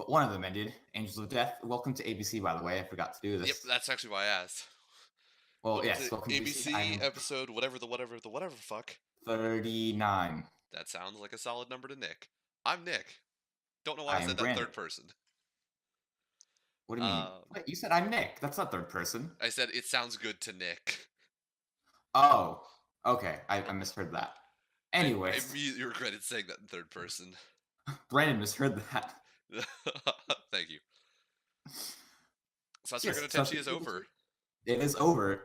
but one of them ended. Angels of Death. Welcome to ABC, by the way. I forgot to do Yep, this. that's actually why I asked. Well, Welcome to yes, welcome to ABC. I ABC am episode whatever fuck. 39. That sounds like a solid number to Nick. I'm Nick. Don't know why I I am said that Brandon. third person. What do you mean? Um, Wait, you said I'm Nick. That's not third person. I said it sounds good to Nick. Oh, okay. I misheard that. I Anyways, immediately regretted saying that in third person. Brandon misheard that. Thank you. So Sasuke yes, no so Tenchi is over. it is over.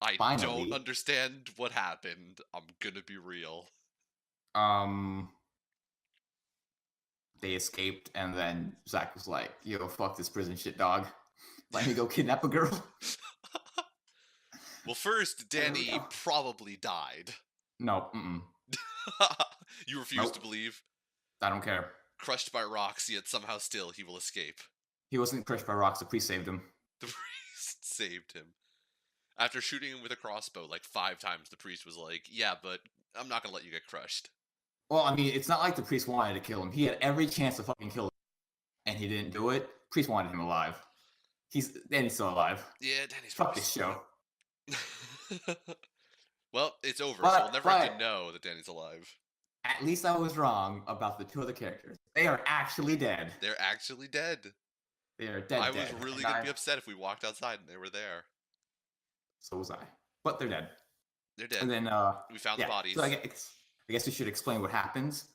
I don't Finally. understand what happened. I'm gonna be real. Um, they escaped, and then Zach was like, "Yo, fuck this prison shit, dog. Let me go kidnap a girl." Well, first, There we Danny go. probably died. No, mm-mm. You refuse to Nope. believe? I don't care. Crushed by rocks, yet somehow still he will escape. He wasn't crushed by rocks. The priest saved him. The priest saved him. After shooting him with a crossbow like 5 times, the priest was like, yeah, but I'm not gonna let you get crushed. Well, I mean, it's not like the priest wanted to kill him. He had every chance to fucking kill him, and he didn't do it. Priest wanted him alive. He's still alive. Yeah, Danny's Fuck probably this still show. alive. Well, it's over, so we'll But never have to know that Danny's alive. at least I was wrong about the two other characters. They are actually dead. They're actually dead. They are dead. I was dead. really And gonna be upset if we walked outside and they were there. So was I. But they're dead. They're dead. And then We found the yeah. bodies. So I guess we should explain what happens.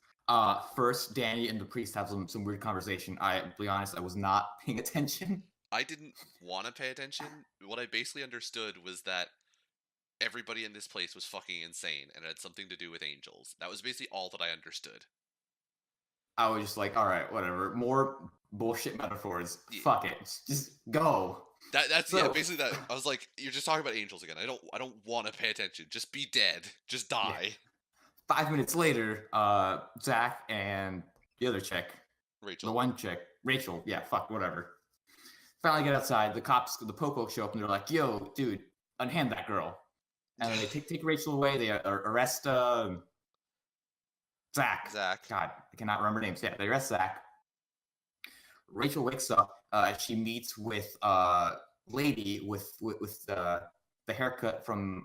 First, Danny and the priest have some weird conversation. I'll be honest, I was not paying attention. I didn't want to pay attention. What I basically understood was that everybody in this place was fucking insane and it had something to do with angels. That was basically all that I understood. I was just like, all right, whatever. More bullshit metaphors. Yeah. Fuck it. Just go. That's So- basically that. I was like, you're just talking about angels again. I don't want to pay attention. Just be dead. Just die. 5 minutes later, Zach and the other chick, Rachel. the one chick, Rachel, yeah, fuck, whatever. Finally get outside. The cops, the Popo show up, and they're like, "Yo, dude, unhand that girl." And then they take Rachel away. They arrest Zach. Zach. God, I cannot remember names. Yeah, they arrest Zach. Rachel wakes up. She meets with lady with the haircut from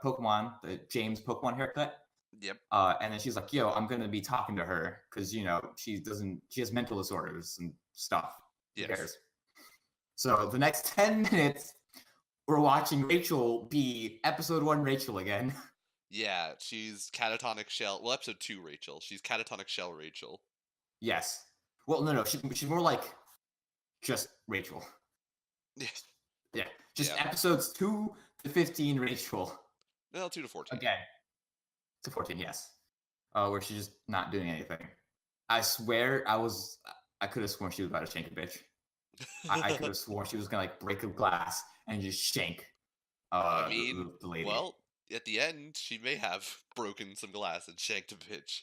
Pokemon, the James Pokemon haircut. Yep. And then she's like, "Yo, I'm gonna be talking to her because she has mental disorders and stuff. Who Yes. cares?" So the next 10 minutes, we're watching Rachel be episode 1 Rachel again. Yeah, she's catatonic shell. Well, episode 2 Rachel. She's catatonic shell Rachel. Yes. Well, no, she's more like just Rachel. Yeah. Yeah, just Yeah. episodes 2 to 15 Rachel. No, 2 to 14. Again. To 14, yes. Where she's just not doing anything. I swear I could have sworn she was about to shank a bitch. I could have sworn she was gonna like break a glass and just shank I mean, the lady. well, at the end, she may have broken some glass and shanked a bitch.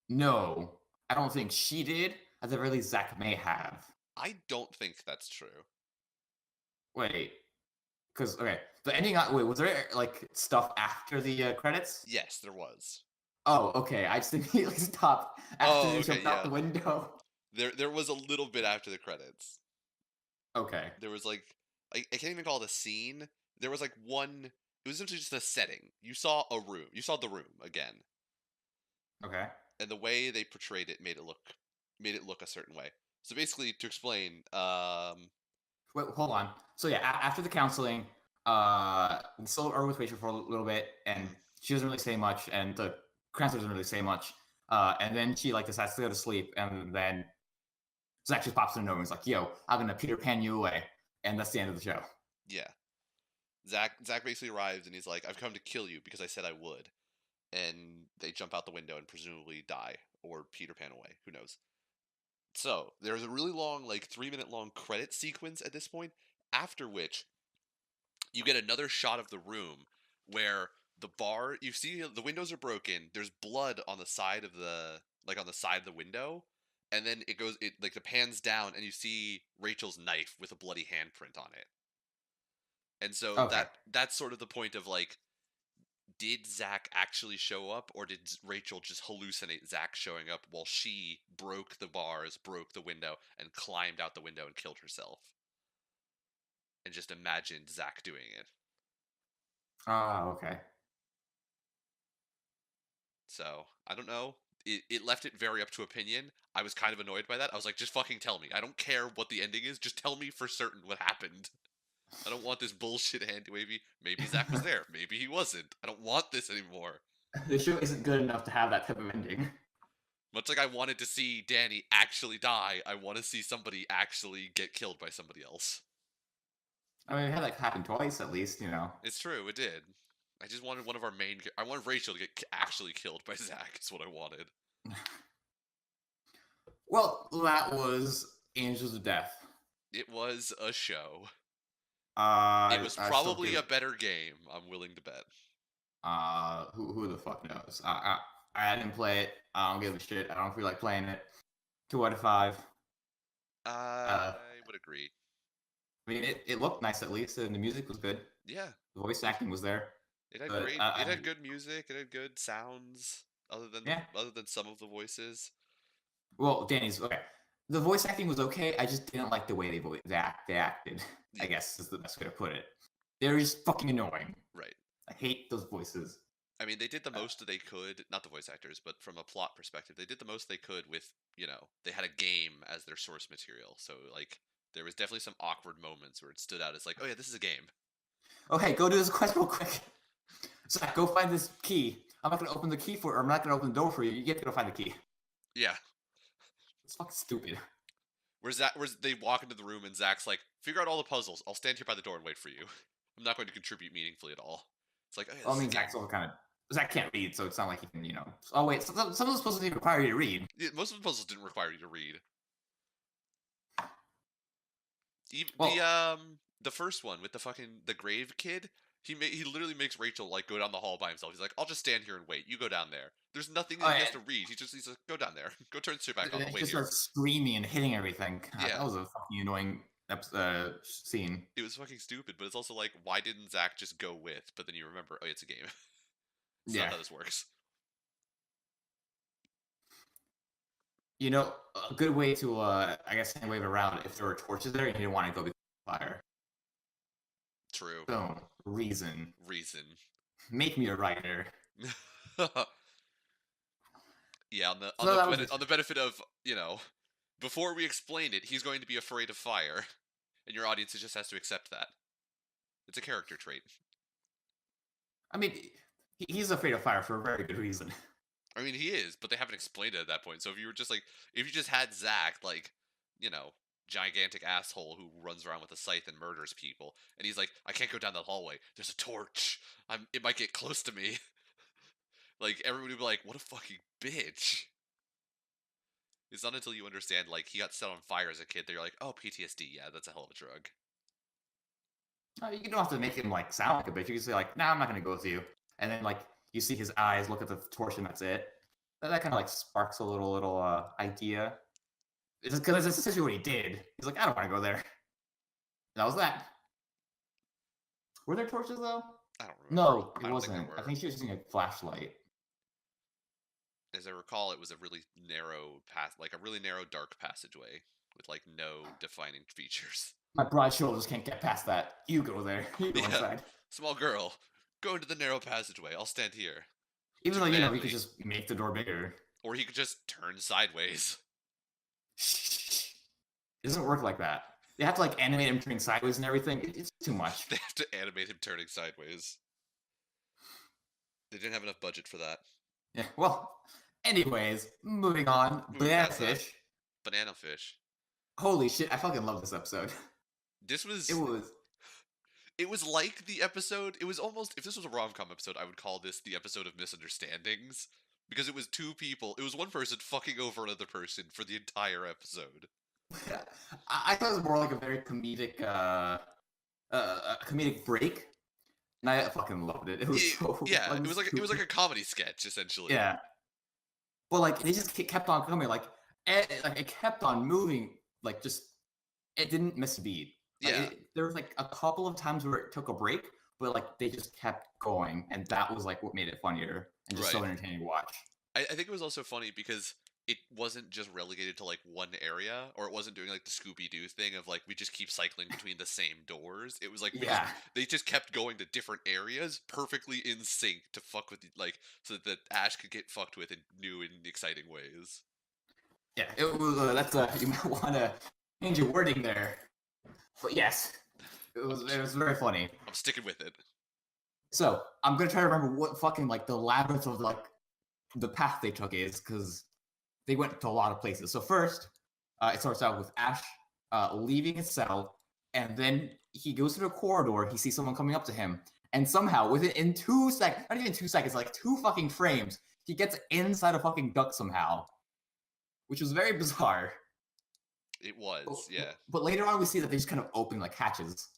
No, I don't think she did. At the very least, Zach may have. I don't think that's true. Wait, because okay, the ending. Was there like stuff after the credits? Yes, there was. Oh, okay. I just immediately stopped after they okay, jumped out yeah. the window. There was a little bit after the credits. Okay. There was like I can't even call it a scene. There was like one. It was essentially just a setting. You saw a room. You saw the room again, Okay. and the way they portrayed it made it look a certain way. So basically, to explain, Wait, hold on. So yeah, after the counseling, we still are with Rachel for a little bit, and she doesn't really say much, and the counselor doesn't really say much. And then she like decides to go to sleep, and then Zach just pops in the and he's like, "Yo, I'm gonna Peter Pan you away," and that's the end of the show. yeah. Zach basically arrives and he's like, "I've come to kill you because I said I would," and they jump out the window and presumably die or Peter Pan away. Who knows? So there's a really long, like 3-minute long credit sequence at this point. After which, you get another shot of the room where the bar. You see the windows are broken. There's blood on the side of the window, and then it like the pans down and you see Rachel's knife with a bloody handprint on it. And so Okay. that's sort of the point of like did Zach actually show up, or did Rachel just hallucinate Zach showing up while she broke the bars, broke the window, and climbed out the window and killed herself? And just imagined Zach doing it. Okay. So, I don't know. It left it very up to opinion. I was kind of annoyed by that. I was like, just fucking tell me. I don't care what the ending is. Just tell me for certain what happened. I don't want this bullshit hand wavy. Maybe Zach was there. Maybe he wasn't. I don't want this anymore. The show isn't good enough to have that type of ending. Much like I wanted to see Danny actually die, I want to see somebody actually get killed by somebody else. I mean, it had like happen twice at least, you know. It's true, it did. I just wanted one of our main. I wanted Rachel to get actually killed by Zach. Is what I wanted. Well, that was Angels of Death. It was a show. It It was probably a better game. I'm willing to bet. Who the fuck knows? I didn't play it. I don't give a shit. I don't feel like playing it. 2 out of 5. I would agree. I mean, it looked nice at least, and the music was good. Yeah, The voice acting was there. it had But, great. It had good music. It had good sounds. Other than some of the voices. Well, Danny's okay. The voice acting was okay. I just didn't like the way they acted. I Yeah. guess is the best way to put it. They're just fucking annoying. Right. I hate those voices. I mean, they did the most they could. Not the voice actors, but from a plot perspective, they did the most they could with, they had a game as their source material. So, like, there was definitely some awkward moments where it stood out as like, oh yeah, this is a game. Okay, go do this quest real quick. Zach, go find this key. I'm not gonna open the key for you, or I'm not gonna open the door for you. You have to go find the key. Yeah. It's fucking stupid. Whereas they walk into the room and Zach's like, figure out all the puzzles. I'll stand here by the door and wait for you. I'm not going to contribute meaningfully at all. It's like, oh, yeah, Well, I mean, Zach can't read, so it's not like he can, Oh wait, some of those puzzles even require you to read. Yeah, most of the puzzles didn't require you to read. The first one with the grave kid, he literally makes Rachel like go down the hall by himself. He's like, I'll just stand here and wait. You go down there. There's nothing that he has to read. He's like, go down there. Go turn straight back on. He I'll wait just here. starts screaming and hitting everything. God, Yeah. That was a fucking annoying scene. It was fucking stupid, but it's also like, why didn't Zach just go with? But then you remember, oh, it's a game. It's not how this works. A good way to, I guess, hand wave around if there were torches there and you didn't want to go before fire. True. Boom. Reason. Make me a writer. Yeah, on the benefit of, before we explain it, he's going to be afraid of fire, and your audience just has to accept that. It's a character trait. I mean, he's afraid of fire for a very good reason. I mean, he is, but they haven't explained it at that point. So if you just had Zach, like, gigantic asshole who runs around with a scythe and murders people, and he's like, I can't go down that hallway. There's a torch. It might get close to me. Like, everybody would be like, what a fucking bitch. It's not until you understand, like, he got set on fire as a kid that you're like, oh, PTSD, yeah, that's a hell of a drug. You don't have to make him, like, sound like a bitch. You can say, like, nah, I'm not going to go with you. And then, like, you see his eyes look at the torch and that's it. That kind of, like, sparks a little idea. Because that's essentially what he did. He's like, I don't want to go there. And that was that. Were there torches, though? I don't remember. No, it wasn't. I think she was using a flashlight. As I recall, it was a really narrow path, like a really narrow, dark passageway with, like, no defining features. My broad shoulders can't get past that. You go there. You go inside. Small girl, go into the narrow passageway. I'll stand here. Even though, he could just make the door bigger. Or he could just turn sideways. It doesn't work like that. They have to, like, animate him turning sideways and everything. It's too much. They have to animate him turning sideways. They didn't have enough budget for that. Yeah, well, anyways, moving on. Banana fish. Banana fish. Holy shit, I fucking love this episode. It was like the episode, it was almost, if this was a rom-com episode, I would call this the episode of misunderstandings. Because it was two people, it was one person fucking over another person for the entire episode. I thought it was more like a very comedic, comedic break. And I fucking loved it. It was it was like a comedy sketch, essentially. Yeah. But, like, they just kept on coming, it kept on moving, it didn't miss a beat. There was, a couple of times where it took a break, but like they just kept going, and that was like what made it funnier and just so Right. entertaining to watch. I think it was also funny because it wasn't just relegated to like one area, or it wasn't doing like the Scooby Doo thing of like we just keep cycling between the same doors. It was like Yeah, they just kept going to different areas perfectly in sync to fuck with like so that Ash could get fucked with in new and exciting ways. yeah. It was that's you might want to change your wording there, but yes, it was very funny. I'm sticking with it. So I'm gonna try to remember what fucking like the labyrinth of like the path they took is because they went to a lot of places. So first, it starts out with Ash leaving his cell, and then he goes through a corridor. He sees someone coming up to him, and somehow within in 2 seconds, not even 2 seconds, like 2 fucking frames, he gets inside a fucking duck somehow, which was very bizarre. It was, yeah. But later on, we see that they just kind of open like hatches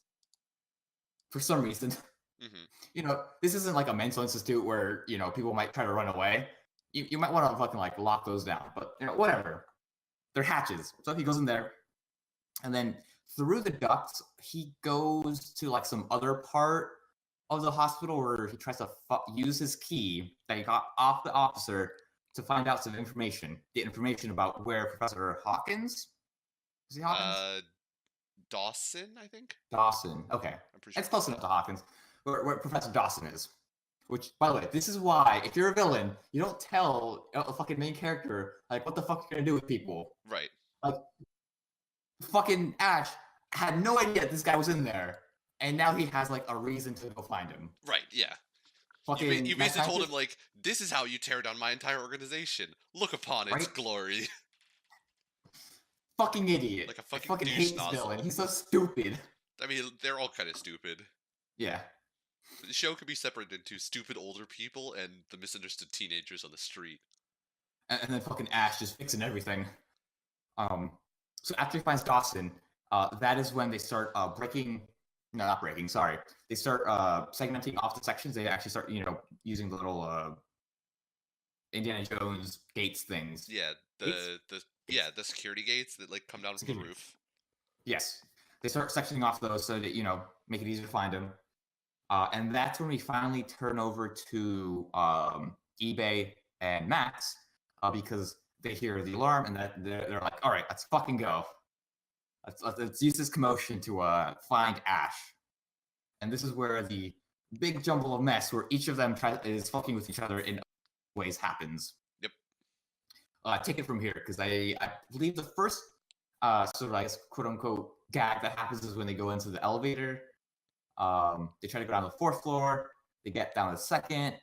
for some reason. Hmm. You know, this isn't like a mental institute where people might try to run away. You might want to fucking like lock those down, but whatever. They're hatches, so he goes in there, and then through the ducts he goes to like some other part of the hospital where he tries to use his key that he got off the officer to find out some information. The information about where Professor Hawkins is he Hawkins? Dawson, I think. Dawson. Okay, I'm pretty sure. it's close enough to Hawkins. Where Professor Dawson is. Which, by the way, this is why if you're a villain, you don't tell a fucking main character like what the fuck you're gonna do with people. Right. Like, fucking Ash had no idea this guy was in there, and now he has like a reason to go find him. Right. Yeah. Fucking, You basically told him like, "This is how you tear down my entire organization. Look upon its Right? glory." Fucking idiot. Like a I fucking fucking douche hate this nozzle. villain. He's so stupid. I mean, they're all kind of stupid. Yeah. The show could be separated into stupid older people and the misunderstood teenagers on the street. And then fucking Ash just fixing everything. So after he finds Dawson, that is when they start breaking. No, not breaking. Sorry, they start segmenting off the sections. They actually start, using the little Indiana Jones gates things. Yeah, the security gates that like come down from the roof. Yes, they start sectioning off those so that make it easier to find them. And that's when we finally turn over to eBay and Max because they hear the alarm and that they're like, all right, let's fucking go. Let's use this commotion to find Ash. And this is where the big jumble of mess where each of them is fucking with each other in ways happens. Yep. Take it from here because I believe the first sort of, I guess, quote unquote gag that happens is when they go into the elevator. They try to go down to the 4th floor. They get down to the 2nd.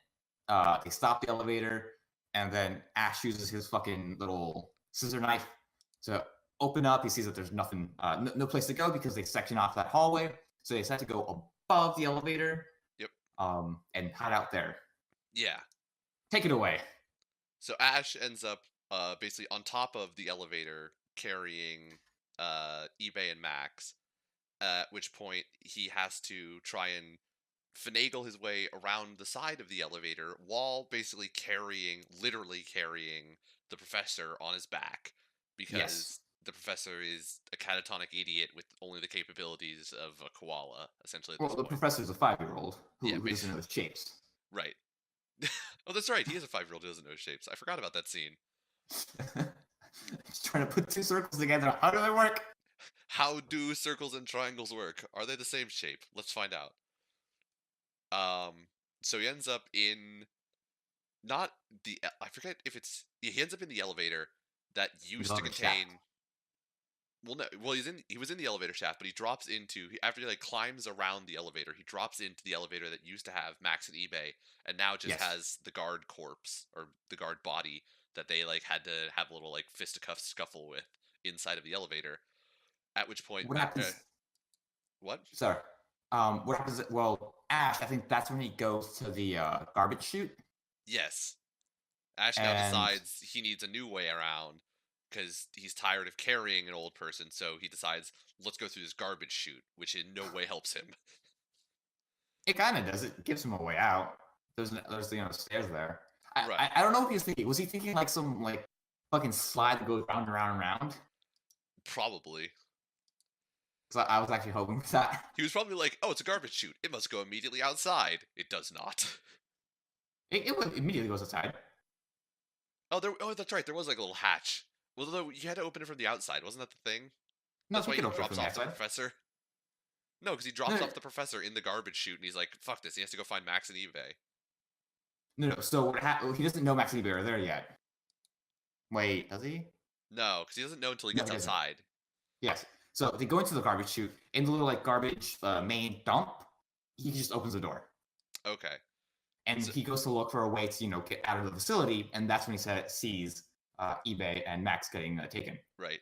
They stop the elevator, and then Ash uses his fucking little scissor knife to open up. He sees that there's nothing, no place to go because they section off that hallway. So they decide to go above the elevator. Yep. And hide out there. Yeah. Take it away. So Ash ends up basically on top of the elevator carrying eBay and Max. At which point he has to try and finagle his way around the side of the elevator while basically literally carrying the professor on his back because the professor is a catatonic idiot with only the capabilities of a koala, essentially. Well, the professor's a 5-year-old who doesn't know his shapes. Right. Oh, that's right. He is a 5-year-old who doesn't know his shapes. I forgot about that scene. Just trying to put two circles together. How do they work? How do circles and triangles work? Are they the same shape? Let's find out. So he ends up in not the I forget if it's he ends up in the elevator that used to contain. Well, no, well he was in the elevator shaft, but he drops into after he like climbs around the elevator, he drops into the elevator that used to have Max and eBay, and now just has the guard corpse or the guard body that they like had to have a little like fisticuffs scuffle with inside of the elevator. At which point, what happens? What? Sorry. What happens? Well, Ash, I think that's when he goes to the garbage chute. Yes. Ash now decides he needs a new way around because he's tired of carrying an old person. So he decides, let's go through this garbage chute, which in no way helps him. It kind of does. It gives him a way out. There's stairs there. Right. I don't know what he was thinking. Was he thinking like some like fucking slide that goes round and round and round? Probably. So I was actually hoping for that. He was probably like, "Oh, it's a garbage chute. It must go immediately outside." It does not. It would immediately goes outside. Oh, that's right. There was like a little hatch. Well, though you had to open it from the outside, wasn't that the thing? No, That's he why could he open it drops from the off the outside. professor. No, because he No, drops no, off the professor in the garbage chute, and he's like, "Fuck this." He has to go find Max and eBay. no. So he doesn't know Max and eBay are there yet. Wait, does he? No, because he doesn't know until he No, gets he doesn't. outside. Yes. So they go into the garbage chute in the little like garbage main dump. He just opens the door Okay, and so he goes to look for a way to get out of the facility, and that's when he sees eBay and Max getting taken. right.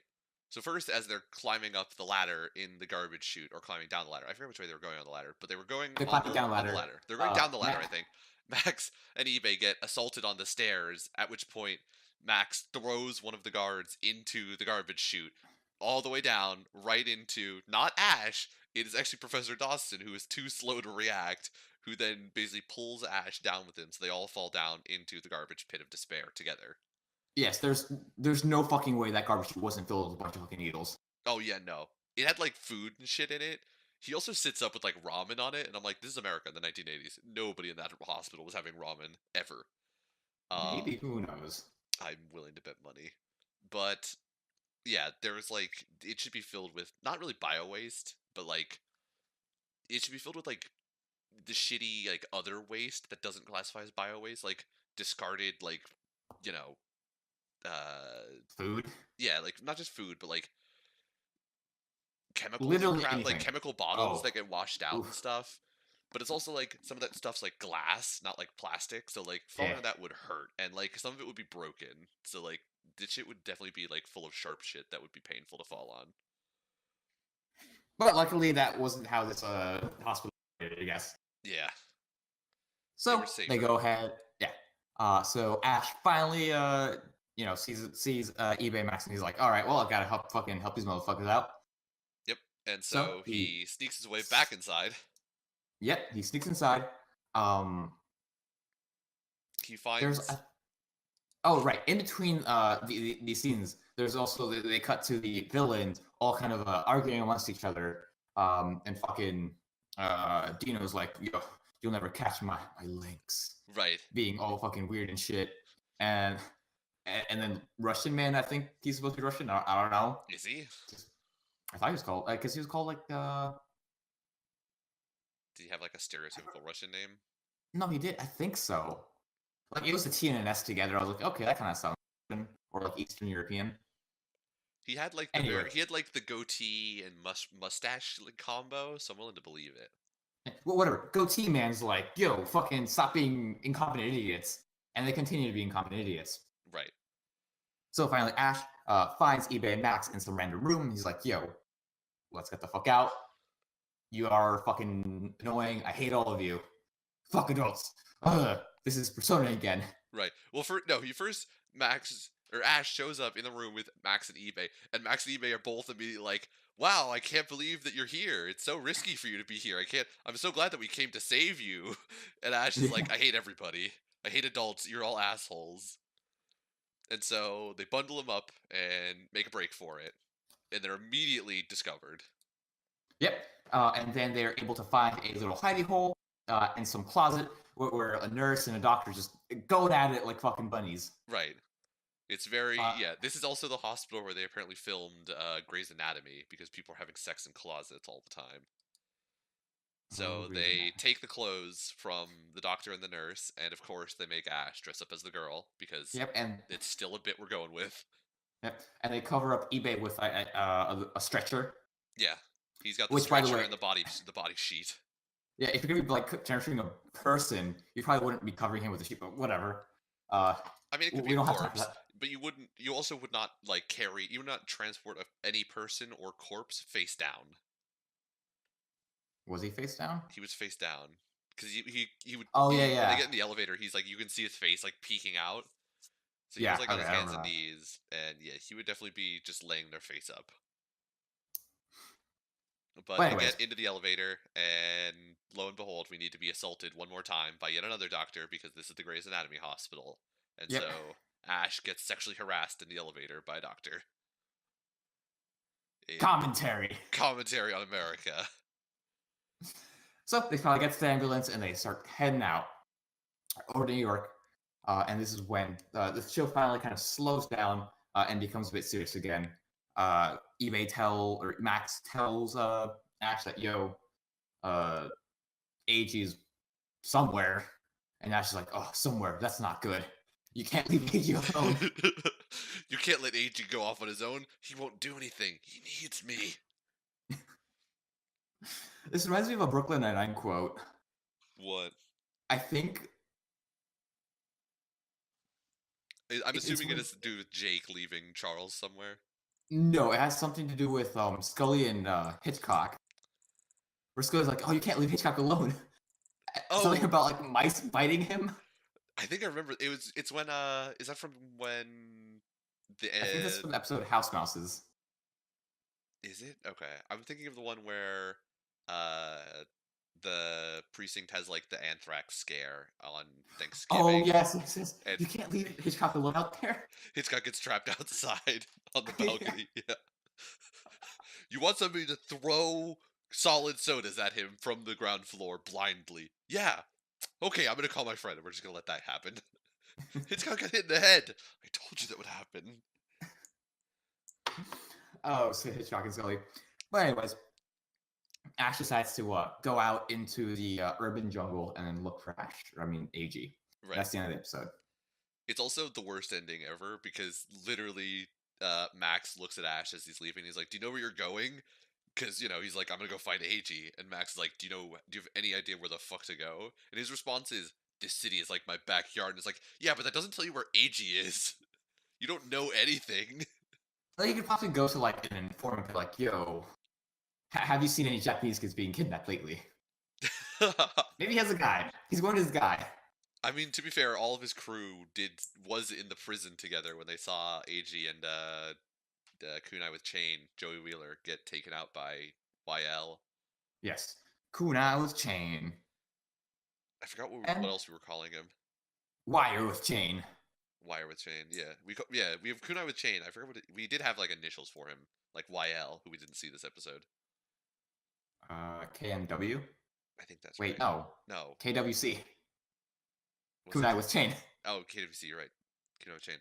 So first, as they're climbing up the ladder in the garbage chute, or climbing down the ladder, I forget which way they were going on the ladder, but they were going They on climb down the on the ladder. ladder. They're going down the ladder, I Max, think. Max and eBay get assaulted on the stairs, at which point Max throws one of the guards into the garbage chute, all the way down, right into not Ash. It is actually Professor Dawson, who is too slow to react, who then basically pulls Ash down with him, so they all fall down into the garbage pit of despair together. yes, there's no fucking way that garbage chute wasn't filled with a bunch of fucking needles. Oh yeah, no. It had like food and shit in it. He also sits up with like ramen on it, and I'm like, this is America in the 1980s. Nobody in that hospital was having ramen ever. Maybe, who knows? I'm willing to bet money. But yeah, there was like it should be filled with not really bio waste, but like it should be filled with like the shitty like other waste that doesn't classify as bio waste, like discarded like you know Food, yeah, like not just food, but like chemicals and literally crap, like anything. chemical bottles Oh, that get washed out and oof. stuff. But it's also like some of that stuff's like glass, not like plastic. So like falling Yeah. on that would hurt, and like some of it would be broken. So like this shit would definitely be like full of sharp shit that would be painful to fall on. But luckily, that wasn't how this hospital did, I guess. Yeah, they So were they safer. go ahead, yeah. So Ash finally, sees eBay Max, and he's like, "All right, well, I gotta help these motherfuckers out." Yep. And So so he sneaks his way back inside. yep, he sneaks inside. Um, He there's finds oh right, in between these scenes, there's also they cut to the villains all kind of arguing amongst each other. And fucking Dino's like, "Yo, you'll never catch my links," right. being all fucking weird and shit. And and then Russian man, I think he's supposed to be Russian. I don't know. Is he? Just, I thought he was called because he was called like Did he have like a stereotypical Russian name? no, he did. I think so. Like it was a T and an S together. I was like, okay, that kind of sounds Russian or like Eastern European. He had like Anyway, he had like the goatee and mustache like, combo, so I'm willing to believe it. well, whatever. Goatee man's like, yo, fucking stop being incompetent idiots, and they continue to be incompetent idiots. Right. So finally, Ash finds eBay and Max in some random room. He's like, yo, let's get the fuck out. You are fucking annoying. I hate all of you. Fuck adults. Ugh, this is Persona again. Right. Well, he first Max or Ash shows up in the room with Max and eBay, and Max and eBay are both immediately like, "Wow, I can't believe that you're here. It's so risky for you to be here. I can't. I'm so glad that we came to save you." And Ash is like, "I hate everybody. I hate adults. You're all assholes." And so they bundle him up and make a break for it, and they're immediately discovered. Yep. And then they're able to find a little hidey hole in some closet where a nurse and a doctor just going at it like fucking bunnies. Right. It's very Uh, yeah. This is also the hospital where they apparently filmed Grey's Anatomy because people are having sex in closets all the time. So Grey's they Anatomy. take the clothes from the doctor and the nurse, and of course they make Ash dress up as the girl because Yep. it's still a bit we're going with. Yep. And they cover up eBay with a stretcher. Yeah, he's got the Which, by the stretcher way, and the body sheet. yeah, if you're gonna be like transferring a person, you probably wouldn't be covering him with a sheet, but whatever. Uh, I mean, it could be we a don't have time for corpse, that. but you wouldn't. You also would not like carry. You would not transport any person or corpse face down. Was he face down? He was face down because he would Oh be yeah, when they yeah, get in the elevator. He's like you can see his face like peeking out. So he yeah. was like on Okay, his I hands remember and that. knees, and yeah, he would definitely be just laying their face up. But But they anyways, get into the elevator, and lo and behold, we need to be assaulted one more time by yet another doctor because this is the Grey's Anatomy hospital. And yep. so Ash gets sexually harassed in the elevator by a doctor. Commentary. Commentary on America. So they finally get to the ambulance and they start heading out over to New York. And this is when the show finally kind of slows down and becomes a bit serious again. Max tells Ash that AG is somewhere, and Ash is like, oh, somewhere, that's not good. You can't leave AG alone. You can't let AG go off on his own. He won't do anything. He needs me. This reminds me of a Brooklyn Nine-Nine quote. What? I think I'm assuming it has to do with Jake leaving Charles somewhere. No, it has something to do with Scully and Hitchcock. Where Scully's like, oh, you can't leave Hitchcock alone. Something about like mice biting him. I think I remember it's when is that from when I think that's from the episode House Mouses. Is it? Okay. I'm thinking of the one where the precinct has like the anthrax scare on Thanksgiving. Oh yes. And you can't leave Hitchcock alone out there. Hitchcock gets trapped outside on the balcony. Yeah. You want somebody to throw solid sodas at him from the ground floor blindly. Yeah. Okay, I'm gonna call my friend and we're just gonna let that happen. Hitchcock got hit in the head. I told you that would happen. Oh, so Hitchcock and Scully. But anyways, Ash decides to go out into the urban jungle and then look for AG. Right. That's the end of the episode. It's also the worst ending ever because literally Max looks at Ash as he's leaving. He's like, do you know where you're going? Because, he's like, I'm going to go find AG. And Max is like, do you have any idea where the fuck to go? And his response is, this city is like my backyard. And it's like, yeah, but that doesn't tell you where AG is. You don't know anything. Well, you could possibly go to like an informant and be like, yo, have you seen any Japanese kids being kidnapped lately? Maybe he has a guy. He's going to his guy. I mean, to be fair, all of his crew was in the prison together when they saw AG and Kunai with Chain, Joey Wheeler, get taken out by YL. Yes, Kunai with Chain. I forgot what else we were calling him. Wire with Chain. Wire with Chain. Yeah, we have Kunai with Chain. I forgot we did have like initials for him, like YL, who we didn't see this episode. KNW. I think that's Wait, right. no. KWC. Kunai with Chain. Oh, KWC, you're right. Kunai with Chain.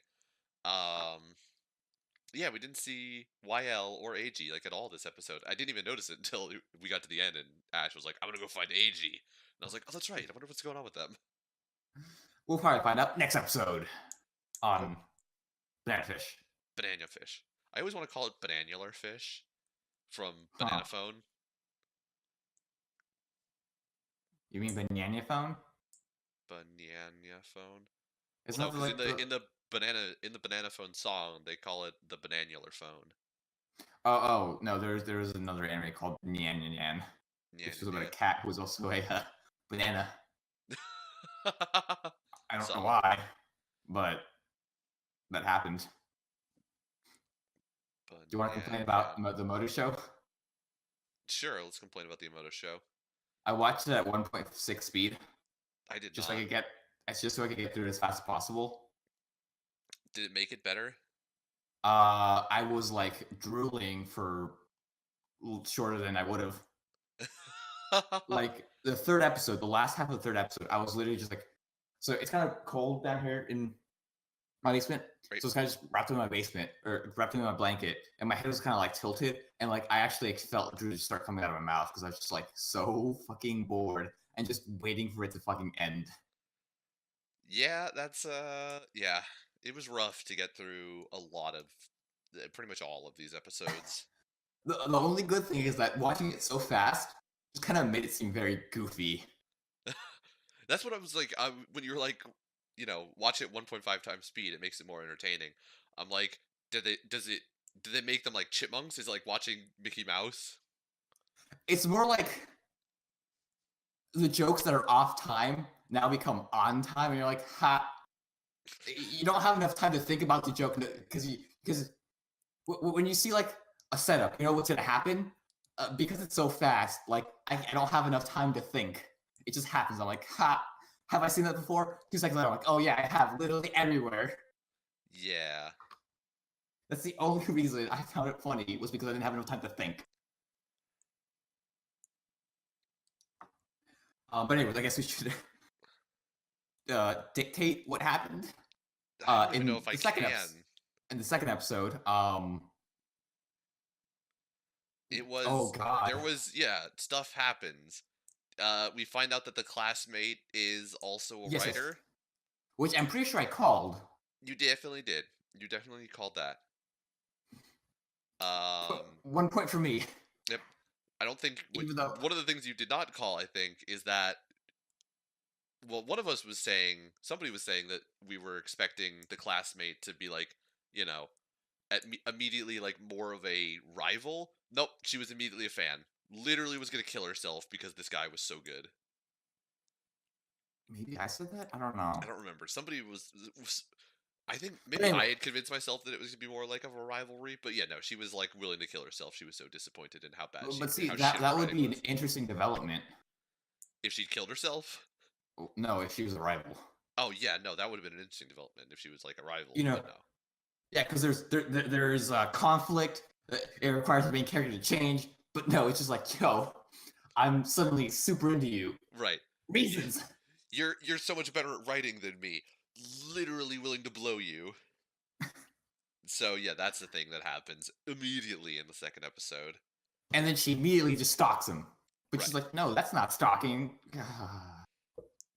Yeah, we didn't see YL or AG like at all this episode. I didn't even notice it until we got to the end and Ash was like, I'm gonna go find AG. And I was like, oh, that's right. I wonder what's going on with them. We'll probably find out next episode on Banana Fish. Banana Fish. I always want to call it Bananular Fish from Banana Phone. You mean Banana Phone? Banana Phone. Isn't no, because in the Banana Phone song they call it the Bananular Phone. Oh no, there's another anime called Nyan Nyan Nyan, which is about a cat who is also a banana. I don't know why, but that happened. Do you want to complain about the Emoto Show? Sure, let's complain about the Emoto Show. I watched it at 1.6 speed. I did just not. Just so I could get through it as fast as possible. Did it make it better? I was like drooling for shorter than I would have. Like the third episode, the last half of the third episode, I was literally just like, so it's kind of cold down here in my basement. Right. So it's kind of just wrapped in my basement or wrapped in my blanket, and my head was kind of like tilted, and like I actually felt drool just start coming out of my mouth because I was just like so fucking bored and just waiting for it to fucking end. Yeah, that's yeah. It was rough to get through a lot of, pretty much all of these episodes. The only good thing is that watching it so fast just kind of made it seem very goofy. That's what I was like, when you were like, watch it 1.5 times speed, it makes it more entertaining. I'm like, did they make them like chipmunks? Is it like watching Mickey Mouse? It's more like the jokes that are off time now become on time, and you're like, ha. You don't have enough time to think about the joke because when you see like a setup, you know what's gonna happen. Because it's so fast, like I don't have enough time to think. It just happens. I'm like, ha, have I seen that before? 2 seconds later, I'm like, oh yeah, I have, literally everywhere. Yeah. That's the only reason I found it funny was because I didn't have enough time to think. But anyways, I guess we should dictate what happened. I don't even know In if I the second can. in the second episode, It oh was god, there was stuff happens. We find out that the classmate is also a yes, yes, writer. which I'm pretty sure I called. You definitely did. You definitely called that. Um, 1 point for me. yep. I don't think Even though, one of the things you did not call, I think, is that one of us was saying somebody was saying that we were expecting the classmate to be like, you know, immediately like more of a rival. Nope, she was immediately a fan. Literally was gonna kill herself because this guy was so good. maybe I said that. I don't know. I don't remember. Somebody was I think But maybe I anyway, had convinced myself that it was gonna be more like of a rivalry, but yeah, no, she was like willing to kill herself. She was so disappointed in how bad but see how that shitty the that would writing be an was. interesting development. If she'd killed herself, No, if she was a rival. oh yeah, no, that would have been an interesting development if she was like a rival, You know, but no. yeah, because there's conflict. It requires the main character to change, but no, it's just like, yo, I'm suddenly super into you. Right. Reasons. You're so much better at writing than me. Literally willing to blow you. So yeah, that's the thing that happens immediately in the second episode. And then she immediately just stalks him. But Right. she's like, no, that's not stalking.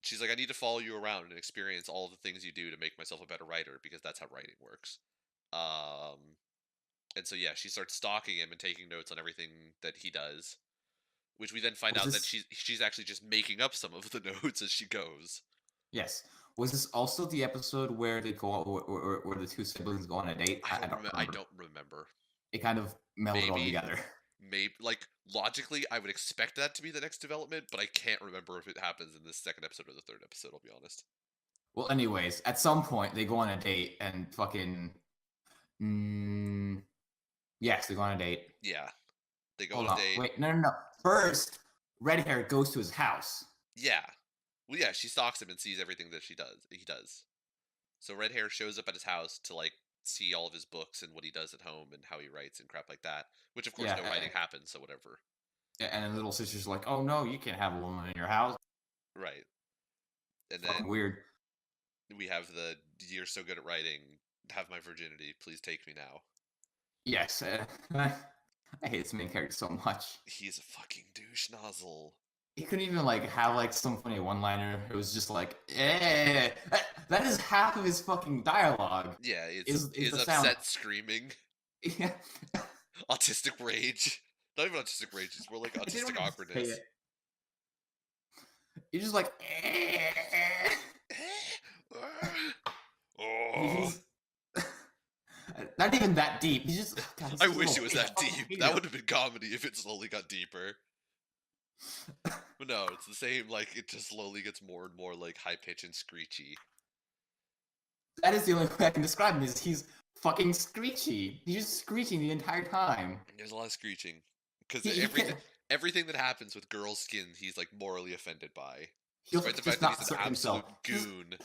She's like, I need to follow you around and experience all the things you do to make myself a better writer because that's how writing works. And so yeah, she starts stalking him and taking notes on everything that he does, which we then find Was out that this she's actually just making up some of the notes as she goes. yes? Was this also the episode where they go where the two siblings go on a date? I don't I remember. don't remember. It kind of melded all Maybe together. maybe like logically I would expect that to be the next development, but I can't remember if it happens in the second episode or the third episode, I'll be honest. Well, anyways, at some point they go on a date and fucking. Mm, yes, they go on a date. Yeah. They go Hold on a on. date. Wait, no. First, red hair goes to his house. Yeah. Well, yeah, she stalks him and sees everything that he does. So red hair shows up at his house to like see all of his books and what he does at home and how he writes and crap like that. Which of course Yeah, no writing happens, so whatever. and then little sister's like, "Oh no, you can't have a woman in your house." Right. And Fucking then weird. we have the you're so good at writing, have my virginity, please take me now. Yes, I hate this main character so much. He's a fucking douche nozzle. He couldn't even like have like some funny one-liner. It was just like, eh. That is half of his fucking dialogue. Yeah, Is is the upset sound? screaming. Yeah. Autistic rage. Not even autistic rage, it's more like I didn't autistic want to say awkwardness. it. You're just like, eh. Oh. He's not even that deep. He's just. God, he's I just a wish little it was bitch. that I fucking deep. hate That him. would have been comedy if it slowly got deeper. But no, it's the same, like, it just slowly gets more and more, like, high-pitched and screechy. That is the only way I can describe him. Is he's fucking screechy. He's just screeching the entire time. There's a lot of screeching. Because He can't. everything that happens with girls' skin, he's, like, morally offended by. He'll Despite the just fact that not he's an assert absolute himself. goon.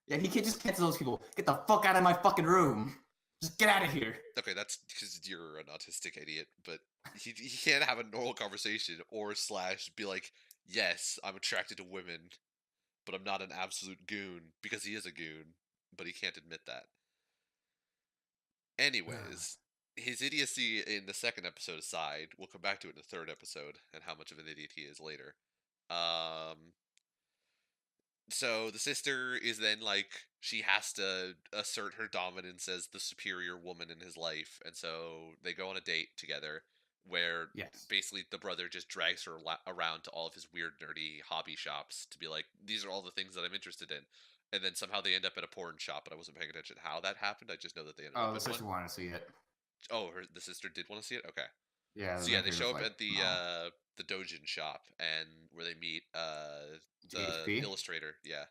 Yeah, he can't just cancel those people. Get the fuck out of my fucking room. Just get out of here. Okay, that's because you're an autistic idiot, but he can't have a normal conversation or slash be like, yes, I'm attracted to women, but I'm not an absolute goon, because he is a goon, but he can't admit that. Anyways, his idiocy in the second episode aside, we'll come back to it in the third episode and how much of an idiot he is later. So the sister is then like, she has to assert her dominance as the superior woman in his life, and so they go on a date together where Yes. basically the brother just drags her around to all of his weird nerdy hobby shops to be like, these are all the things that I'm interested in. And then somehow they end up at a porn shop, but I wasn't paying attention how that happened. I just know that they ended Oh, up the in sister one. wanted to see it. Oh, the sister did want to see it? Okay. Yeah. So yeah, they show up like, at the Dojin shop and where they meet the GHP? illustrator. Yeah.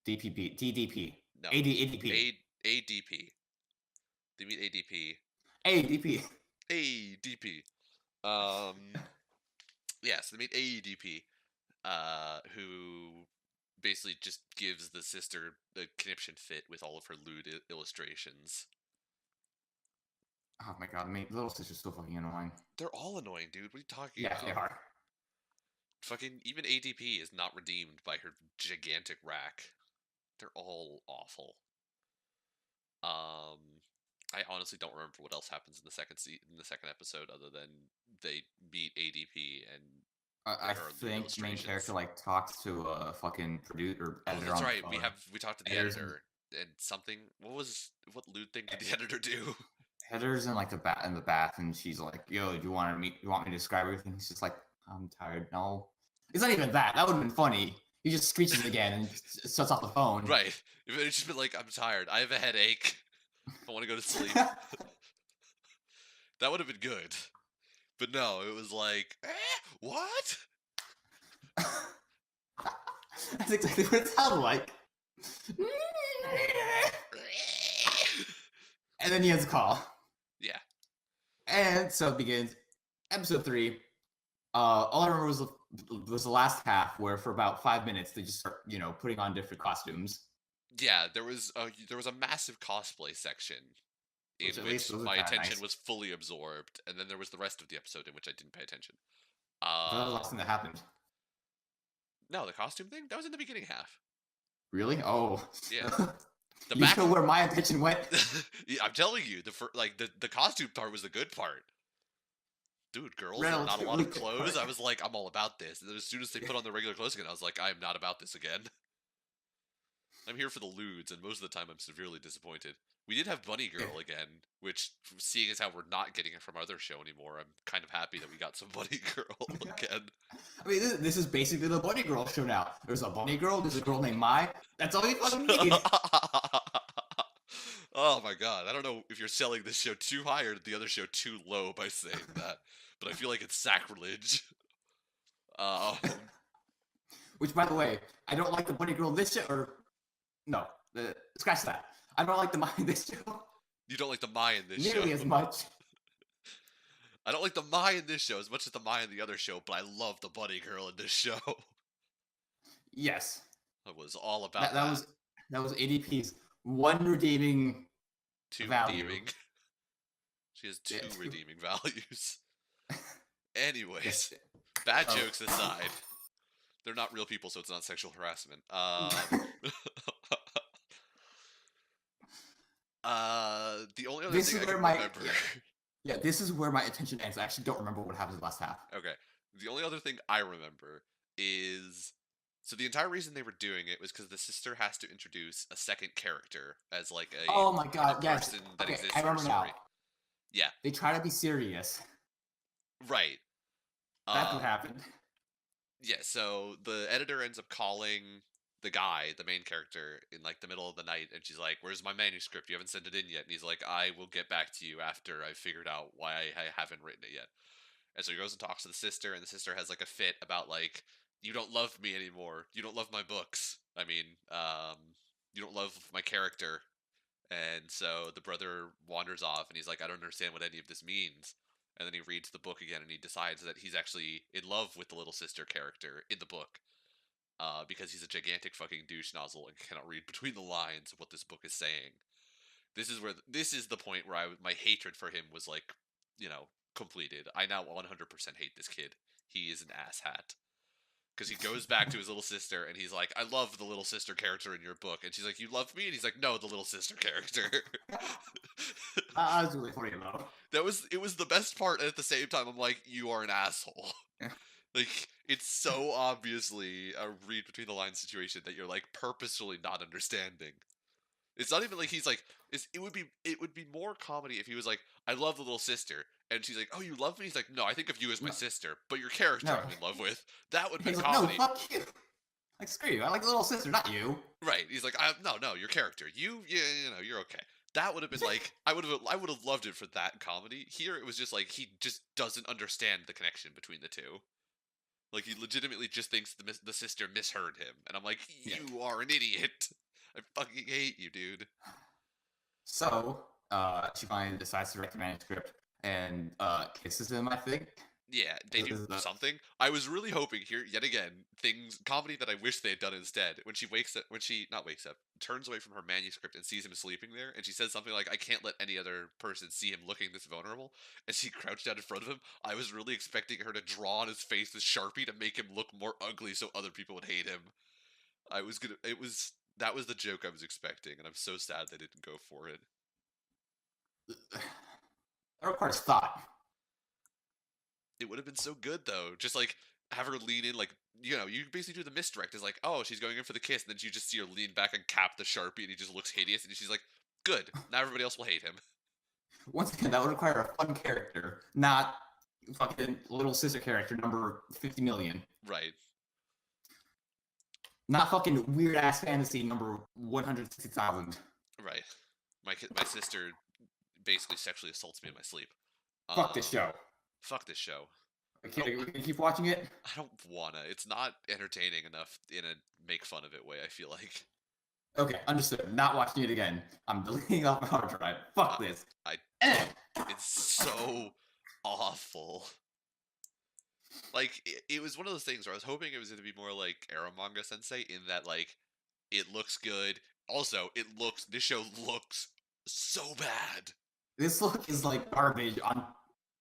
DPP, DDP, No. ADP, ADP. They meet ADP. ADP. ADP. Yeah, so they meet AEDP, who basically just gives the sister a conniption fit with all of her lewd illustrations. Oh my god, I mean, little sister's so fucking annoying. They're all annoying, dude. What are you talking Yeah, about? they are. Fucking even ADP is not redeemed by her gigantic rack. They're all awful. I honestly don't remember what else happens in the in the second episode other than they meet ADP and I there are lewd think main illustrations. character like talks to a fucking producer or Oh, editor that's on the right. phone. We talked to the Editors, editor and something. What lewd thing did the editor do? Heather's in like the bath, and she's like, "Yo, do you want me? You want me to describe everything?" He's just like, "I'm tired." No, it's not even that. That would have been funny. He just screeches again and just shuts off the phone. Right. If it had just been like, I'm tired. I have a headache. I want to go to sleep. That would have been good. But no, it was like, what? That's exactly what it sounded like. And then he ends the call. Yeah. And so it begins. Episode 3. All I remember was the last half, where for about 5 minutes they just start, putting on different costumes. Yeah, there was a massive cosplay section in Which at least which those are my kind of attention nice. was fully absorbed, and then there was the rest of the episode in which I didn't pay attention. That was the last thing that happened. No, the costume thing that was in the beginning half. Really? Oh. Yeah. The You know where my attention went? Yeah, I'm telling you, the costume part was the good part. Dude, girls, not a lot Relatively of good clothes. part. I was like, I'm all about this. And then as soon as they put on their regular clothes again, I was like, I am not about this again. I'm here for the lewds, and most of the time I'm severely disappointed. We did have Bunny Girl again, which, seeing as how we're not getting it from our other show anymore, I'm kind of happy that we got some Bunny Girl again. I mean, this is basically the Bunny Girl show now. There's a Bunny Girl, there's a girl named Mai. That's all you fucking need. Oh my god, I don't know if you're selling this show too high or the other show too low by saying that, but I feel like it's sacrilege. Which, by the way, I don't like the Bunny Girl in this show, or no, scratch that. I don't like the Mai in this show You don't like the Mai in this nearly show. as much. I don't like the Mai in this show as much as the Mai in the other show, but I love the Bunny Girl in this show. Yes, I was all about that was ADP's one redeeming two value. redeeming. She has two Yeah, two. redeeming values. Anyways, Yes. bad Oh. jokes aside, they're not real people, so it's not sexual harassment. The only other This thing is I where can my- remember. Yeah, this is where my attention ends. I actually don't remember what happens in the last half. Okay. The only other thing I remember is so the entire reason they were doing it was because the sister has to introduce a second character as like a Oh my god, yes. person that Okay, exists I in her remember now. story. Yeah, They try to be serious. right. That's what happened. Yeah, so the editor ends up calling the guy, the main character, in like the middle of the night, and she's like, "Where's my manuscript? You haven't sent it in yet." And he's like, "I will get back to you after I've figured out why I haven't written it yet." And so he goes and talks to the sister, and the sister has like a fit about like, "You don't love me anymore. You don't love my books. I mean, you don't love my character." And so the brother wanders off, and he's like, "I don't understand what any of this means." And then he reads the book again, and he decides that he's actually in love with the little sister character in the book, because he's a gigantic fucking douche nozzle and cannot read between the lines of what this book is saying. This is the point where my hatred for him was like, completed. I now 100% hate this kid. He is an asshat. Because he goes back to his little sister and he's like, "I love the little sister character in your book." And she's like, "You love me?" And he's like, "No, the little sister character." That was really funny though. It was the best part, and at the same time I'm like, you are an asshole. Yeah. Like, it's so obviously a read between the lines situation that you're like purposefully not understanding. It's not even like he's like, it would be more comedy if he was like, "I love the little sister," and she's like, "Oh, you love me?" He's like, "No, I think of you as my No. sister, but your character No. I'm in love with." That would be He's like, comedy. "No, fuck you." Like, screw you. I like the little sister, not you. Right. He's like, no, your character. You're okay. That would have been like, I would have loved it for that comedy. Here, it was just like, he just doesn't understand the connection between the two. Like, he legitimately just thinks the sister misheard him. And I'm like, you are an idiot. I fucking hate you, dude. So, she finally decides to write the manuscript and kisses him, I think. Yeah, they This do is the- something. I was really hoping here, yet again, comedy that I wish they had done instead. When she not wakes up, turns away from her manuscript and sees him sleeping there, and she says something like, "I can't let any other person see him looking this vulnerable," and she crouched down in front of him. I was really expecting her to draw on his face with Sharpie to make him look more ugly so other people would hate him. That was the joke I was expecting, and I'm so sad they didn't go for it. That requires thought. It would have been so good though. Just like have her lean in, like you basically do the misdirect. Is like, oh, she's going in for the kiss, and then you just see her lean back and cap the Sharpie, and he just looks hideous, and she's like, good. Now everybody else will hate him. Once again, that would require a fun character, not fucking little sister character number 50 million. Right. Not fucking weird ass fantasy number 160,000. Right. My sister basically sexually assaults me in my sleep. Fuck this show. Fuck this show. We can keep watching it. I don't wanna. It's not entertaining enough in a make fun of it way, I feel like. Okay, understood. Not watching it again. I'm deleting off my hard drive. Fuck this. It's so awful. Like, it was one of those things where I was hoping it was going to be more like Eromanga Sensei in that, like, it looks good. Also, this show looks so bad. This look is like garbage on.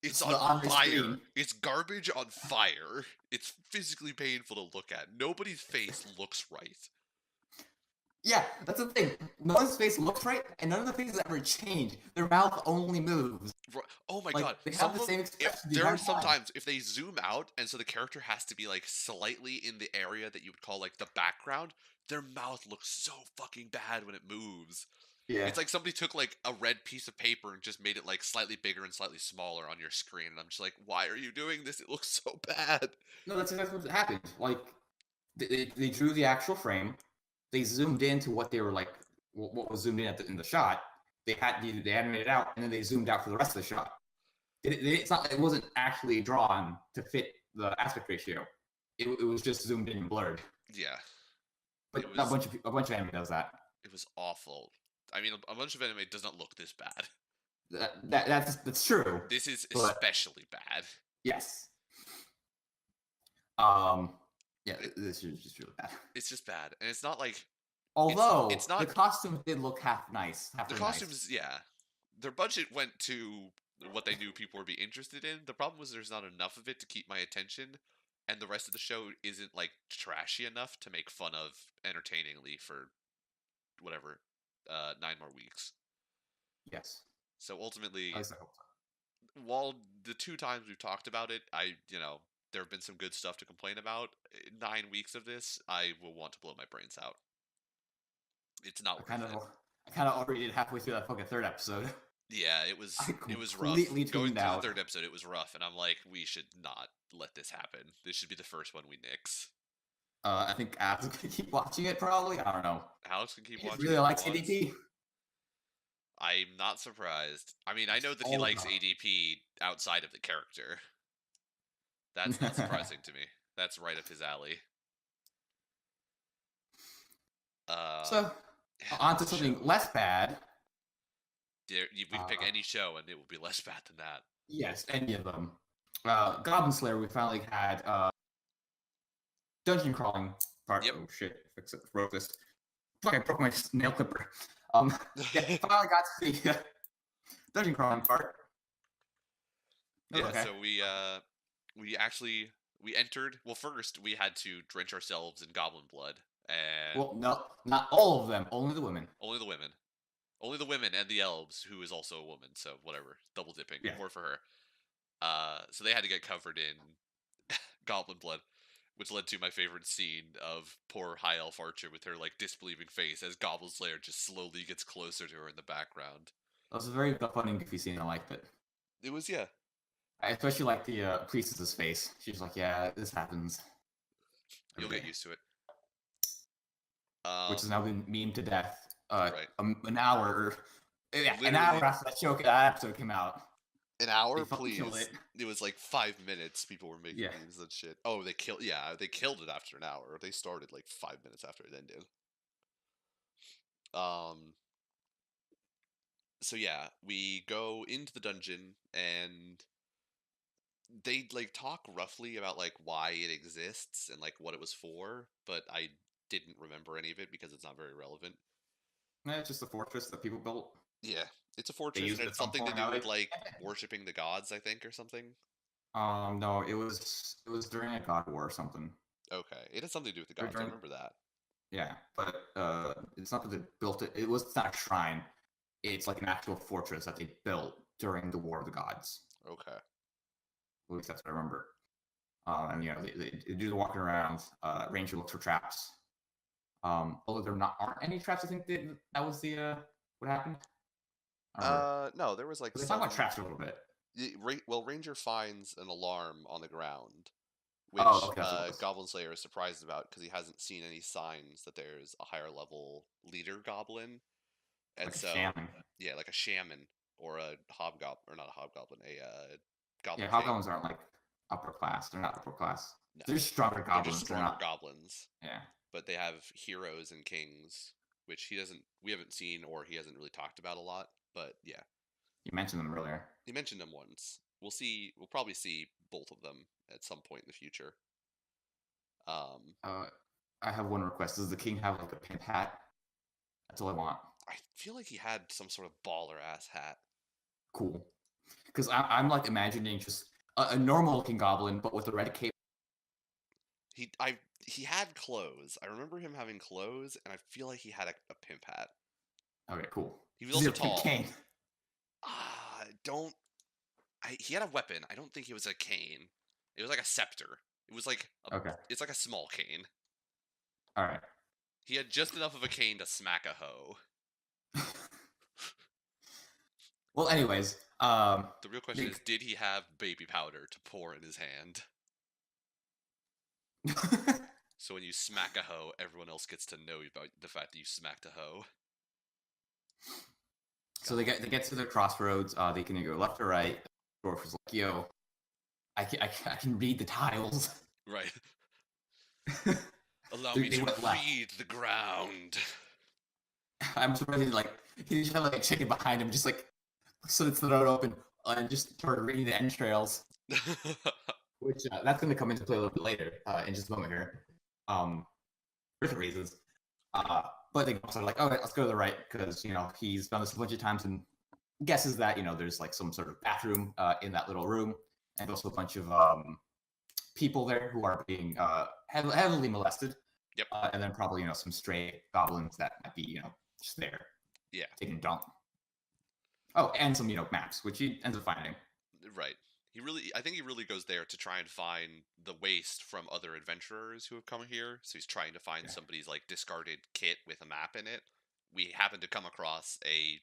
It's on on the fire. screen. It's garbage on fire. It's physically painful to look at. Nobody's face looks right. Yeah, that's the thing. None of his face looks right, and none of the faces ever change. Their mouth only moves. Oh my Like, god! they have Some the of same them- expression the there are entire time. sometimes if they zoom out, and so the character has to be like slightly in the area that you would call like the background. Their mouth looks so fucking bad when it moves. Yeah. It's like somebody took like a red piece of paper and just made it like slightly bigger and slightly smaller on your screen, and I'm just like, why are you doing this? It looks so bad. No, that's exactly what happened. Like, they drew the actual frame. They zoomed into what they were like, what was zoomed in in the shot. They animated it out, and then they zoomed out for the rest of the shot. It wasn't actually drawn to fit the aspect ratio. It was just zoomed in and blurred. Yeah, But It was- a bunch of anime does that. it was awful. I mean, a bunch of anime does not look this bad. That's true. This is But- especially bad. Yes. Yeah, this is just really bad. It's just bad, and it's not like Although it's not- the costumes did look half nice. Half the really nice. costumes. Yeah, their budget went to what they knew people would be interested in. The problem was there's not enough of it to keep my attention, and the rest of the show isn't like trashy enough to make fun of entertainingly for whatever 9 more weeks. Yes. So ultimately, At least I hope so. while the 2 times we've talked about it, there have been some good stuff to complain about. 9 weeks of this, I will want to blow my brains out. It's not worth it. I kind of already did halfway through that fucking third episode. Yeah, it was I rough. completely Going tuned through out. the 3rd episode, it was rough, and I'm like, we should not let this happen. This should be the first one we nix. I think Alex is gonna keep watching it. Probably. I don't know. Alex can keep He watching. really if he likes wants. ADP. I'm not surprised. I mean, I know that he Oh, likes no. ADP outside of the character. That's not surprising to me. That's right up his alley. So yeah, on to the something show. less bad. We can pick uh, any show, and it will be less bad than that. Yes, any of them. Goblin Slayer. We finally had dungeon crawling part. Yep. Oh shit! Fix it. Broke this. Fuck! I broke my nail clipper. Yeah, finally got to see dungeon crawling part. Yeah, Okay. so we actually entered. Well, first we had to drench ourselves in goblin blood, and Well, no, not all of them. Only the women. only the women and the elves, who is also a woman. So whatever, double dipping, Yeah. more for her. So they had to get covered in goblin blood, which led to my favorite scene of poor High Elf Archer with her like disbelieving face as Goblin Slayer just slowly gets closer to her in the background. That was a very fun and goofy scene. I liked it. It was, yeah. I especially like the priestess's face. She's like, "Yeah, this happens." You'll every get day," used to it. which has now been memed to death. Right. An hour, an Literally- hour after that episode came out. An hour, They fucking please. killed it. It was like 5 minutes. People were making Yeah. memes and shit. Oh, they killed. Yeah, they killed it after an hour. They started like 5 minutes after it ended. So yeah, we go into the dungeon, and they like talk roughly about like why it exists and like what it was for, but I didn't remember any of it because it's not very relevant. It's just a fortress that people built. Yeah, it's a They fortress and used it at it's some something to point. do Now with like worshiping the gods, I think, or something. no, it was during a god war or something. Okay, it has something to do with the Or gods. I during, remember that. yeah, but it's not that they built it. It's not a shrine. It's like an actual fortress that they built during the War of the Gods. Okay. At least that's what I remember. And they do the walking around. Ranger looks for traps. Although there aren't any traps. I think that was the what happened. No, there was like They talk about some. traps a little bit. Well, Ranger finds an alarm on the ground, Oh, which okay, that's what it was. Goblin Slayer is surprised about because he hasn't seen any signs that there's a higher level leader goblin, and Like a so shaman. yeah, like a shaman or a hobgoblin, or not a hobgoblin, a Yeah, goblin king. hobgoblins aren't like upper class. They're not upper class. No, They're just stronger they're just goblins. They're stronger not. goblins, Yeah, but they have heroes and kings, which we haven't seen or he hasn't really talked about a lot. But yeah, you mentioned them earlier. he mentioned them once. We'll probably see both of them at some point in the future. Um, Uh, I have one request. Does the king have like a pimp hat? That's all I want. I feel like he had some sort of baller ass hat. Cool. Because I'm like imagining just a normal looking goblin, but with a red cape. He had clothes. I remember him having clothes, and I feel like he had a pimp hat. Okay, cool. He was Does he also have a pimp tall. cane? Don't. He had a weapon. I don't think it was a cane. It was like a scepter. It was like Okay. it's like a small cane. All right. He had just enough of a cane to smack a hoe. Well, anyways, The real question is, did he have baby powder to pour in his hand? So when you smack a hoe, everyone else gets to know about the fact that you smacked a hoe. so they get to the crossroads. They can go left or right. The dwarf is like, "Yo, I can read the tiles." Right. Allow They me to went left. read the ground. I'm surprised he just had like a chicken behind him, just like slits the throat open and just started reading the entrails. Which that's going to come into play a little bit later in just a moment here, for different reasons. But they also like, okay, let's go to the right because he's done this a bunch of times and guesses that there's like some sort of bathroom in that little room, and also a bunch of people there who are being heavily molested. Yep. And then probably some stray goblins that might be just there. Yeah. Taking a dump. Oh, and some maps, which he ends up finding. Right. I think he really goes there to try and find the waste from other adventurers who have come here. So he's trying to find somebody's like discarded kit with a map in it. We happen to come across a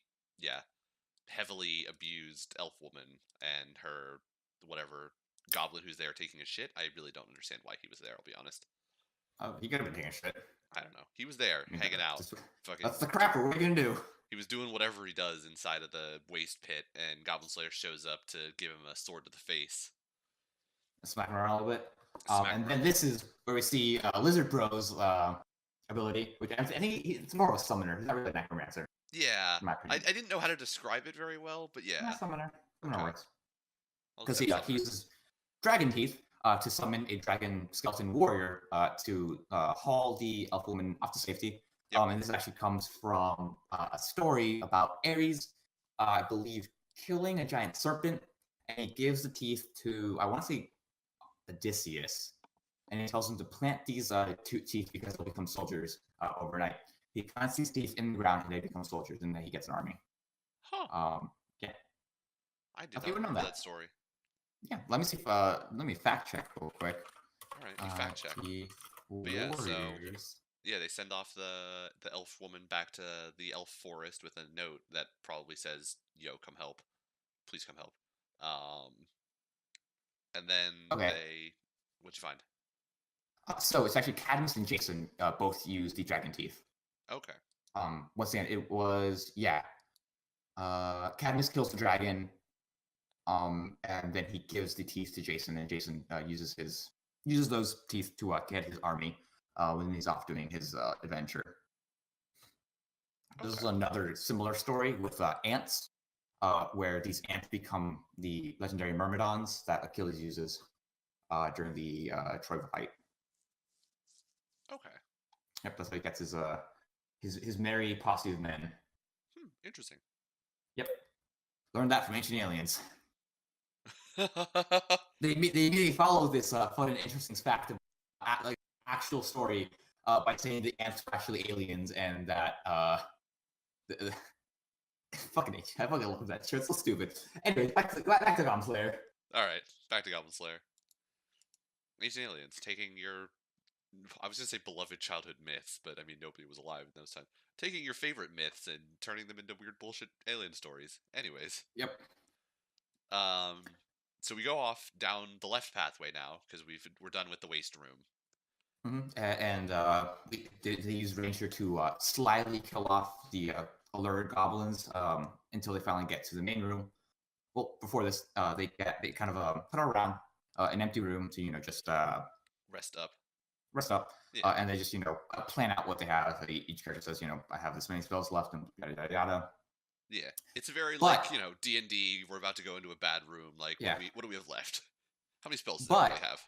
heavily abused elf woman and her whatever goblin who's there taking a shit. I really don't understand why he was there, I'll be honest. Oh, he could have been taking a shit. I don't know. He was there, hanging out. That's the crapper. What are you gonna do? He was doing whatever he does inside of the waste pit, and Goblin Slayer shows up to give him a sword to the face. Smack him around a little bit. And then this is where we see Lizard Bro's ability, which I think it's more of a summoner. He's not really a necromancer. Yeah. I didn't know how to describe it very well, but yeah. Summoner. Summoner works. I'll Because accept he summoner. uses dragon teeth to summon a dragon skeleton warrior to haul the elf woman off to safety. Yep. And this actually comes from a story about Ares, I believe, killing a giant serpent, and he gives the teeth to, I want to say, Odysseus, and he tells him to plant these teeth because they'll become soldiers overnight. He plants these teeth in the ground, and they become soldiers, and then he gets an army. Huh. Yeah. I did not remember that story. Yeah, let me see if let me fact check real quick. All right, you fact check. But yeah, so they send off the elf woman back to the elf forest with a note that probably says, "Yo, come help, please come help." And then what'd you find? So it's actually Cadmus and Jason both use the dragon teeth. Okay. Once again, it was Cadmus kills the dragon. And then he gives the teeth to Jason, and Jason uses those teeth to get his army when he's off doing his adventure. Okay. This is another similar story with ants. where these ants become the legendary Myrmidons that Achilles uses during the Troy fight. Okay. Yep, that's how he gets his merry posse of men. Interesting. Yep, learned that from Ancient Aliens. They immediately follow this fun and interesting fact of like actual story by saying the ants are actually aliens and that fucking I fucking love that shit. It's so stupid. Anyway, back to Goblin Slayer. All right, back to Goblin Slayer. Ancient Aliens taking your, I was gonna say beloved childhood myths, but I mean nobody was alive in those times. Taking your favorite myths and turning them into weird bullshit alien stories. Anyways, Yep. so we go off down the left pathway now because we're done with the waste room. And they use Ranger to slyly kill off the alerted goblins until they finally get to the main room. Well, before this, they kind of put around an empty room to just Rest up. Yeah. And they just plan out what they have. Each character says, I have this many spells left, and yada yada yada. Yeah, it's a very like D&D. We're about to go into a bad room. Like, what do we have left? How many spells do they have?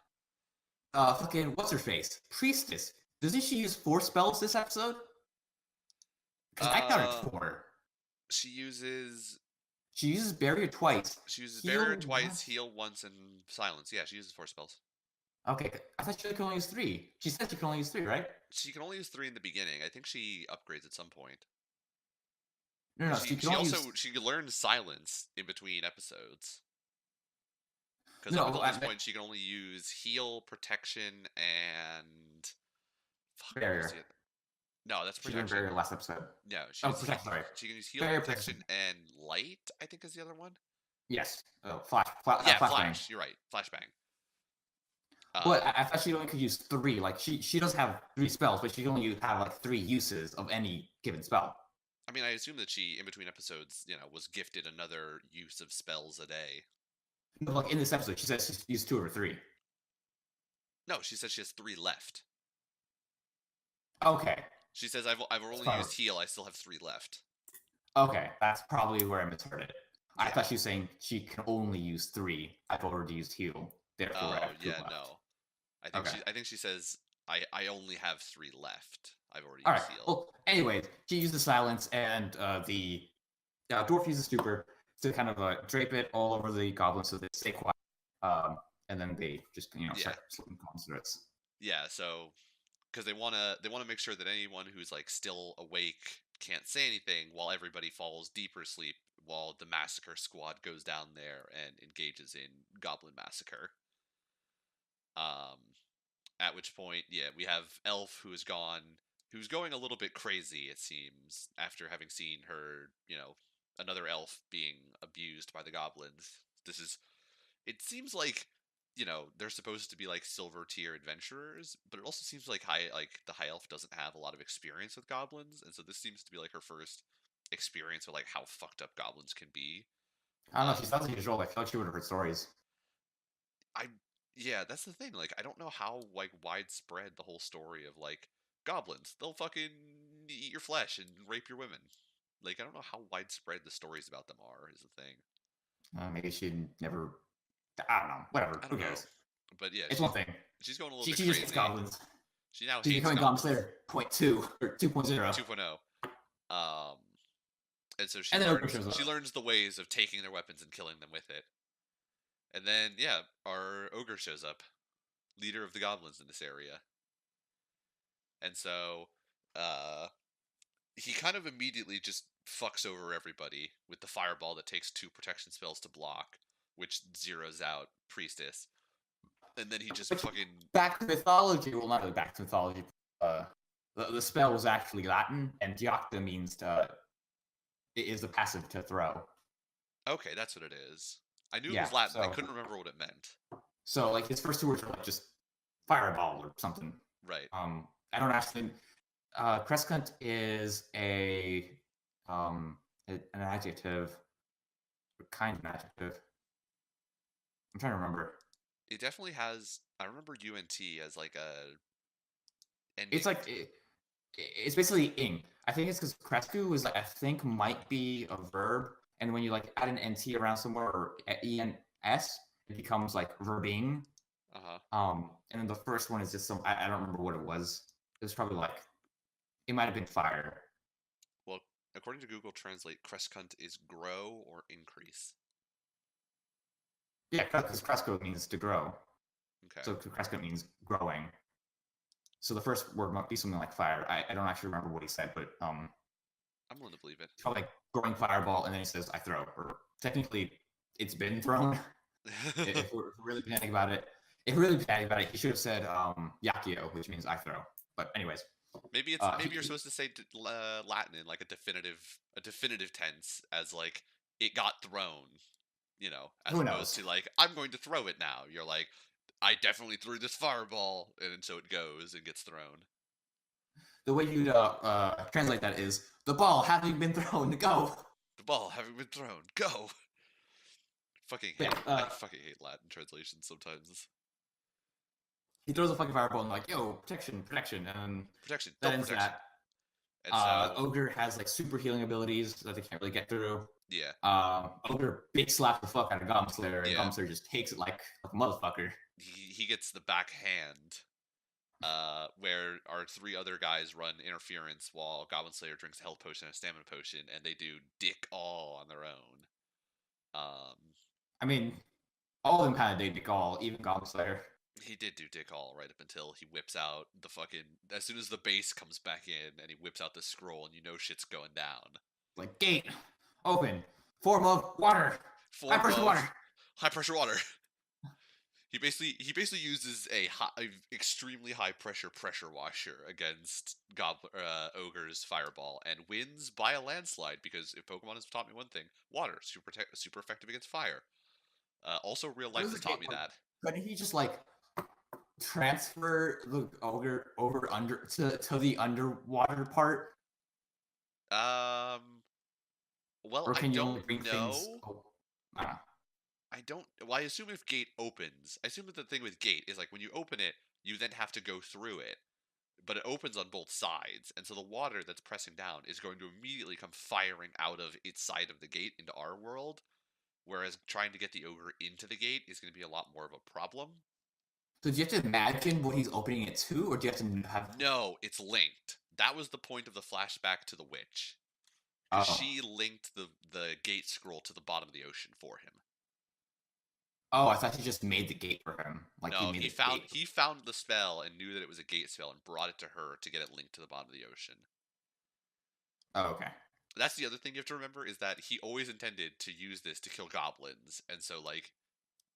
Fucking what's her face? Priestess. Doesn't she use 4 spells this episode? Because I counted 4. She uses barrier twice. She uses barrier twice, heal once, and silence. Yeah, she uses 4 spells. Okay, I thought she could only use 3. She said she could only use 3, right? She can only use 3 in the beginning. I think she upgrades at some point. No, she learned silence in between episodes. Because up until this point, she can only use heal, protection, and barrier. No, that's protection. She learned barrier last episode. No, protection. Sorry. She can use heal, protection, and light. I think is the other one. Yes. Flash. Flash. You're right. Flashbang. But I thought she only could use 3. Like she does have 3 spells, but she can only have like 3 uses of any given spell. I mean, I assume that she, in between episodes, was gifted another use of spells a day. No, like in this episode, she says she's used 2 or 3. No, she says she has 3 left. Okay. She says I've only used heal. I still have 3 left. Okay, that's probably where I misheard it. Yeah. I thought she was saying she can only use 3. I've already used heal. Therefore, I have 2 left. No. I think she says I only have 3 left. I've already all used right. heal. Well, anyways, she uses silence, and the dwarf uses stupor to kind of drape it all over the goblins so they stay quiet. And then they just start slipping concentrates. Yeah. So because they want to make sure that anyone who's like still awake can't say anything while everybody falls deeper asleep while the massacre squad goes down there and engages in goblin massacre. At which point, we have Elf who's going a little bit crazy, it seems, after having seen her, another elf being abused by the goblins. It seems like, they're supposed to be like silver tier adventurers, but it also seems like the high elf doesn't have a lot of experience with goblins, and so this seems to be like her first experience with like how fucked up goblins can be. I don't know, she sounds like usual. I feel like she would have heard stories. Yeah, that's the thing. Like, I don't know how like widespread the whole story of like goblins. They'll fucking eat your flesh and rape your women. Like, I don't know how widespread the stories about them are. Is the thing. Maybe she never. I don't know. Whatever. Who cares? But yeah, it's one thing. She's going a little bit crazy. She just hates goblins. She now she's becoming Goblin Slayer 0.2 or 2.0. 2.0. And so she learns the ways of taking their weapons and killing them with it. And then, our ogre shows up, leader of the goblins in this area. And so, he kind of immediately just fucks over everybody with the fireball that takes 2 protection spells to block, which zeroes out Priestess. And then he just fucking... Back to mythology, well, not really back to mythology. The spell was actually Latin, and Diocta means it is a passive to throw. Okay, that's what it is. I knew it was Latin. I couldn't remember what it meant. So, like, his first 2 words are like just fireball or something. Right. I don't actually. Crescent is an adjective, kind of an adjective. I'm trying to remember. It definitely has. I remember UNT as like a. Ending. It's like it's basically ing. I think it's because Crescu is like I think might be a verb, and when you like add an NT around somewhere or ENS, it becomes like verbing. And then the first one is just I don't remember what it was. It was probably like it might have been fire. Well, according to Google Translate, Crescunt is grow or increase. Yeah, because Cresco means to grow. Okay. So Cresco means growing. So the first word might be something like fire. I don't actually remember what he said, but I'm willing to believe it. It's probably like growing fireball, and then he says, "I throw." Or technically, it's been thrown. if we're really panic about it, he should have said Yakio, which means I throw. But anyways, maybe you're supposed to say Latin in like a definitive tense, as like it got thrown, as opposed to like I'm going to throw it now. You're like, I definitely threw this fireball, and so it goes and gets thrown. The way you translate that is the ball having been thrown, go. The ball having been thrown, go. I fucking hate Latin translations sometimes. He throws a fucking fireball and like, yo, protection, and protection. That ends that. And so, Ogre has like super healing abilities that they can't really get through. Yeah. Ogre big slap the fuck out of Goblin Slayer, and Goblin Slayer just takes it like a motherfucker. He gets the backhand. Where our 3 other guys run interference while Goblin Slayer drinks a health potion and a stamina potion, and they do dick all on their own. I mean, all of them kind of did dick all, even Goblin Slayer. He did do dick all right up until he whips out the fucking... As soon as the base comes back in, and he whips out the scroll, and you know shit's going down. Like, gate, open, form of water, high pressure water. High pressure water. He basically uses a extremely high pressure washer against Ogre's fireball and wins by a landslide, because if Pokemon has taught me one thing, water super effective against fire. Also, real life has taught me that. Couldn't he just like transfer the Ogre over to the underwater part? Well, or can you only bring things? I don't. Well, I assume if gate opens, I assume that the thing with gate is like when you open it, you then have to go through it, but it opens on both sides, and so the water that's pressing down is going to immediately come firing out of its side of the gate into our world, whereas trying to get the Ogre into the gate is going to be a lot more of a problem. So do you have to imagine what he's opening it to, or do you have to have... No, it's linked. That was the point of the flashback to the witch. She linked the gate scroll to the bottom of the ocean for him. Oh, I thought he just made the gate for him. Like no, he found the spell and knew that it was a gate spell and brought it to her to get it linked to the bottom of the ocean. Oh, okay. That's the other thing you have to remember, is that he always intended to use this to kill goblins, and so like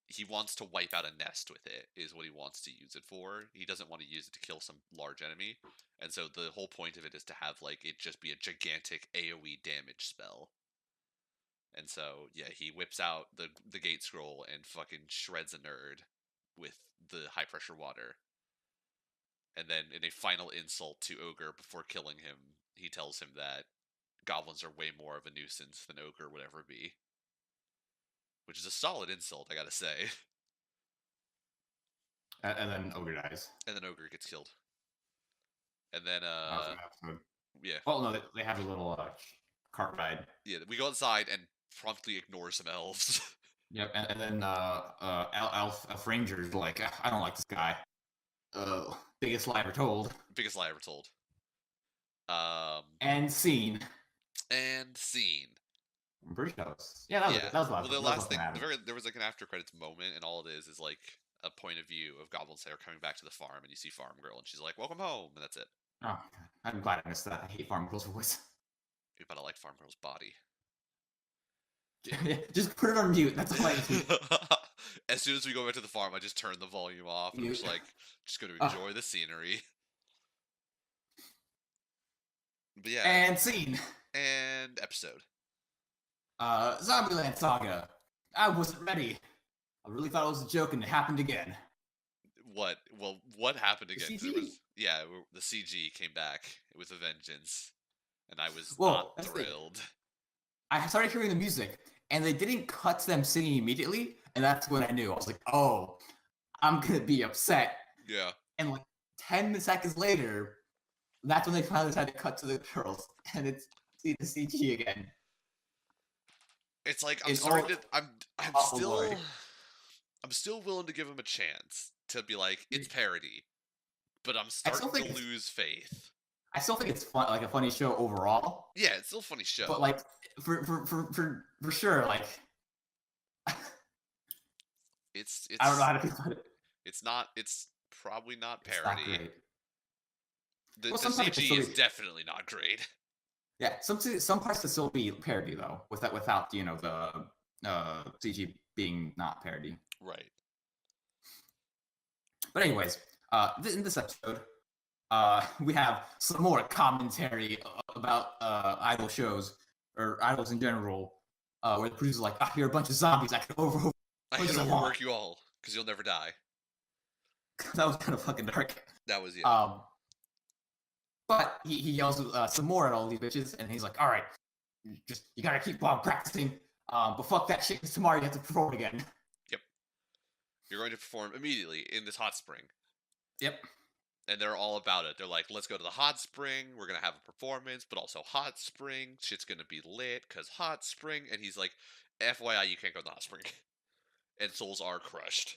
he wants to wipe out a nest with it, is what he wants to use it for. He doesn't want to use it to kill some large enemy, and so the whole point of it is to have like it just be a gigantic AoE damage spell. And so, yeah, he whips out the gate scroll and fucking shreds a nerd with the high pressure water. And then in a final insult to Ogre before killing him, he tells him that goblins are way more of a nuisance than Ogre would ever be. Which is a solid insult, I gotta say. And then Ogre dies. And then Ogre gets killed. And then, yeah. Well, no, they have a little cart ride. Yeah, we go outside and promptly ignore some elves. Yep, and then Elf Ranger's like, I don't like this guy. Biggest lie ever told. Biggest lie ever told. And scene. And scene. I'm pretty sure that was well, the last thing, there was like an after credits moment, and all it is like a point of view of Goblin Slayer coming back to the farm, and you see Farm Girl, and she's like, "Welcome home," and that's it. Oh, I'm glad I missed that. I hate Farm Girl's voice. But I like Farm Girl's body. Just put it on mute. That's all I do. As soon as we go back to the farm, I just turn the volume off, and I'm just going to enjoy the scenery. But yeah. And scene. And episode. Zombieland Saga. I wasn't ready. I really thought it was a joke, and it happened again. What? Well, what happened again? The CG. The CG came back with a vengeance, and I was not thrilled. I started hearing the music, and they didn't cut to them singing immediately, and that's when I knew. I was like, oh, I'm going to be upset. Yeah. And like 10 seconds later, that's when they finally decided to cut to the girls, and it's the CG again. It's like I'm In starting all- to. I'm oh Lord. still willing to give him a chance to be like it's parody, but I'm I still starting to think it's, lose faith. I still think it's fun, like a funny show overall. Yeah, it's still a funny show. But like for sure, like It's I don't know how to feel about it. it's not. It's probably not It's not parody. great. The Well, the sometimes it can CG still is be. definitely not great. Yeah, some parts can still be parody though, without the CG being not parody. Right. But anyways, in this episode, we have some more commentary about idol shows or idols in general, where the producer's like, "Ah, you're a bunch of zombies. I can over." I What can do you overwork want?" you all because you'll never die. That was kind of fucking dark. That was yeah. But he yells some more at all these bitches, and he's like, "All right, you gotta keep on practicing. But fuck that shit, because tomorrow you have to perform again." Yep. You're going to perform immediately in this hot spring. Yep. And they're all about it. They're like, let's go to the hot spring. We're going to have a performance, but also hot spring. Shit's going to be lit because hot spring. And he's like, FYI, you can't go to the hot spring. And souls are crushed.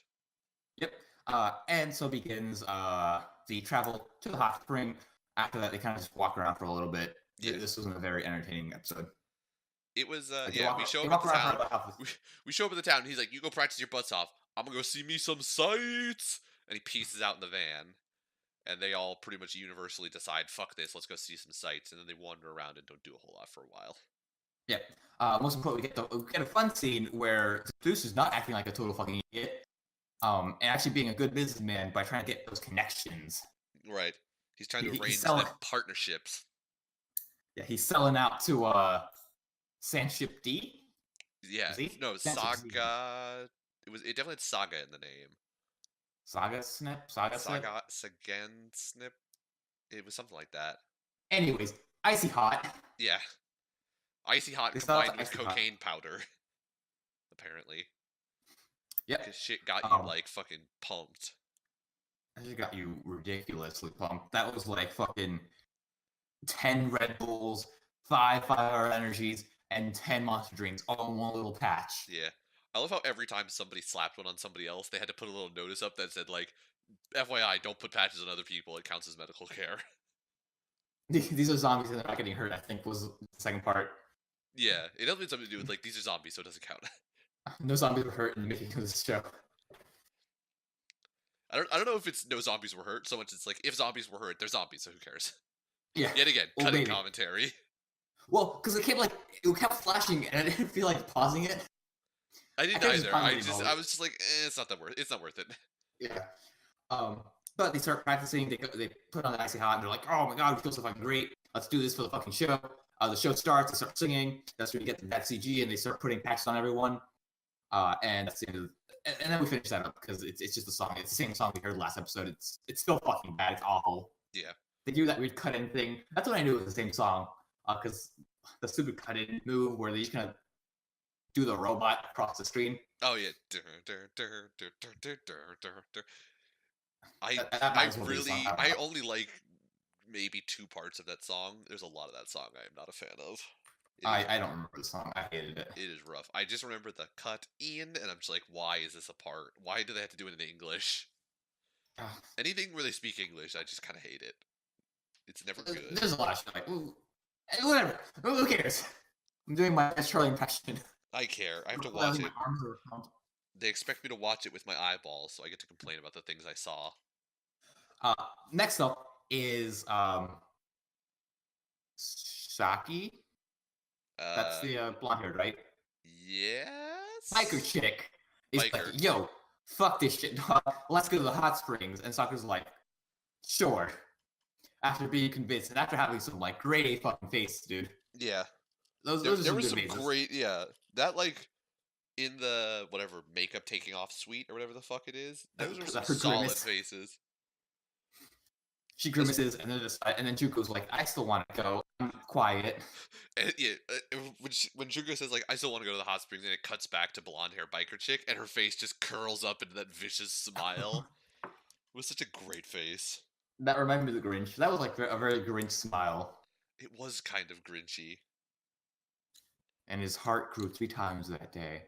Yep. And so begins the travel to the hot spring. After that, they kind of just walk around for a little bit. Yeah. This was a very entertaining episode. It was, Like, yeah, we show up at the town. We show up at the town, and he's like, you go practice your butts off. I'm going to go see me some sights. And he pieces out in the van. And they all pretty much universally decide, fuck this, let's go see some sights. And then they wander around and don't do a whole lot for a while. Yep. Most importantly, we get a fun scene where Zeus is not acting like a total fucking idiot, and actually being a good businessman by trying to get those connections. Right. He's trying to He's arrange selling- them partnerships. Yeah, he's selling out to Sanship D. Yeah. Is he? No, Sanship Z. Saga. It definitely had Saga in the name. Saga Snip? Saga Snip? Sagan Snip. It was something like that. Anyways, Icy Hot. Yeah. Icy Hot They sell combined with Icy Hot. cocaine powder. Apparently. Yep. Because shit got you, like, fucking pumped. That just got you ridiculously pumped. That was like fucking 10 Red Bulls, 5 energies, and 10 monster drinks all in one little patch. Yeah. I love how every time somebody slapped one on somebody else, they had to put a little notice up that said, like, FYI, don't put patches on other people. It counts as medical care. These are zombies and they're not getting hurt, I think, was the second part. Yeah. It doesn't have something to do with, like, these are zombies, so it doesn't count. No zombies were hurt in the making of this show. I don't know if it's no zombies were hurt so much. It's like if zombies were hurt, they're zombies, so who cares? Yeah. Yet again, Well, cutting maybe. commentary. Well, because it kept flashing and I didn't feel like pausing it. I didn't could've just either. finally I was just like, it's not that worth. It's not worth it. Yeah. But they start practicing. They put on the Icy Hot and they're like, "Oh my god, we feel so fucking great. Let's do this for the fucking show." The show starts. They start singing. That's when you get that CG and they start putting patches on everyone. And that's the end of. And then we finish that up because it's just a song. It's the same song we heard last episode. It's still fucking bad. It's awful. Yeah. They do that weird cut-in thing. That's when I knew it was the same song. Because the stupid cut-in move where they just kind of do the robot across the screen. Oh yeah. I only like maybe 2 parts of that song. There's a lot of that song I am not a fan of. I don't remember the song. I hated it. It is rough. I just remember the cut in, and I'm just like, why is this a part? Why do they have to do it in English? Anything where they speak English, I just kind of hate it. It's never good. There's a lot of shit like, whatever. Who cares? I'm doing my best Charlie impression. I care. I have to watch it. My arms are pumped. They expect me to watch it with my eyeballs, so I get to complain about the things I saw. Next up is Shaki. That's the blonde haired, right? Yes. Biker chick is Biker. like, "Yo, fuck this shit, dog. Let's go to the hot springs." And Sakura's like, "Sure." After being convinced and after having some like grade A fucking face, dude. Yeah. Those There are some was good some faces. great, yeah. That like in the whatever makeup taking off suite or whatever the fuck it is. Those are some Her solid grimace. faces. She grimaces and then Juko's like, "I still want to go. I'm quiet." And yeah, when Jugo says like I still want to go to the hot springs, and it cuts back to blonde hair biker chick, and her face just curls up into that vicious smile. It was such a great face. That reminded me of the Grinch. That was like a very Grinch smile. It was kind of grinchy. and his heart grew 3 times that day.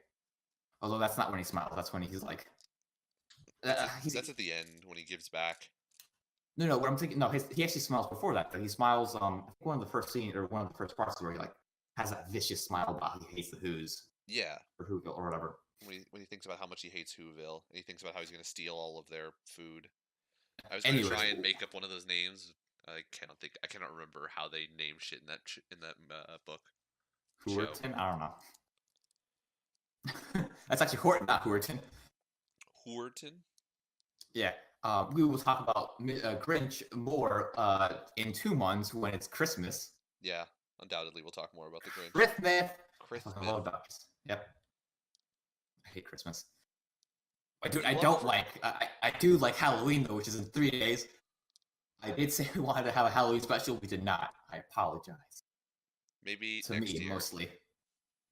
Although that's not when he smiles. That's when he's like, That's at the end when he gives back. no. What I'm thinking, no, he actually smiles before that. But he smiles. I think one of the first scenes or one of the first parts where he like has that vicious smile about he hates the Who's Yeah, or Whoville or whatever. when he thinks about how much he hates Whoville, and he thinks about how he's gonna steal all of their food. I was Anyways, gonna try and make up one of those names. I cannot remember how they name shit in that book. Huerton? I don't know. That's actually Horton, not Huerton. Huerton? Yeah. We will talk about Grinch more in 2 months when it's Christmas. Yeah, undoubtedly we'll talk more about the Grinch. Christmas. Christmas. I love about this. Yep. I hate Christmas. I don't like. I do like Halloween though, which is in 3 days. I did say we wanted to have a Halloween special. We did not. I apologize. Maybe To next me, year. mostly.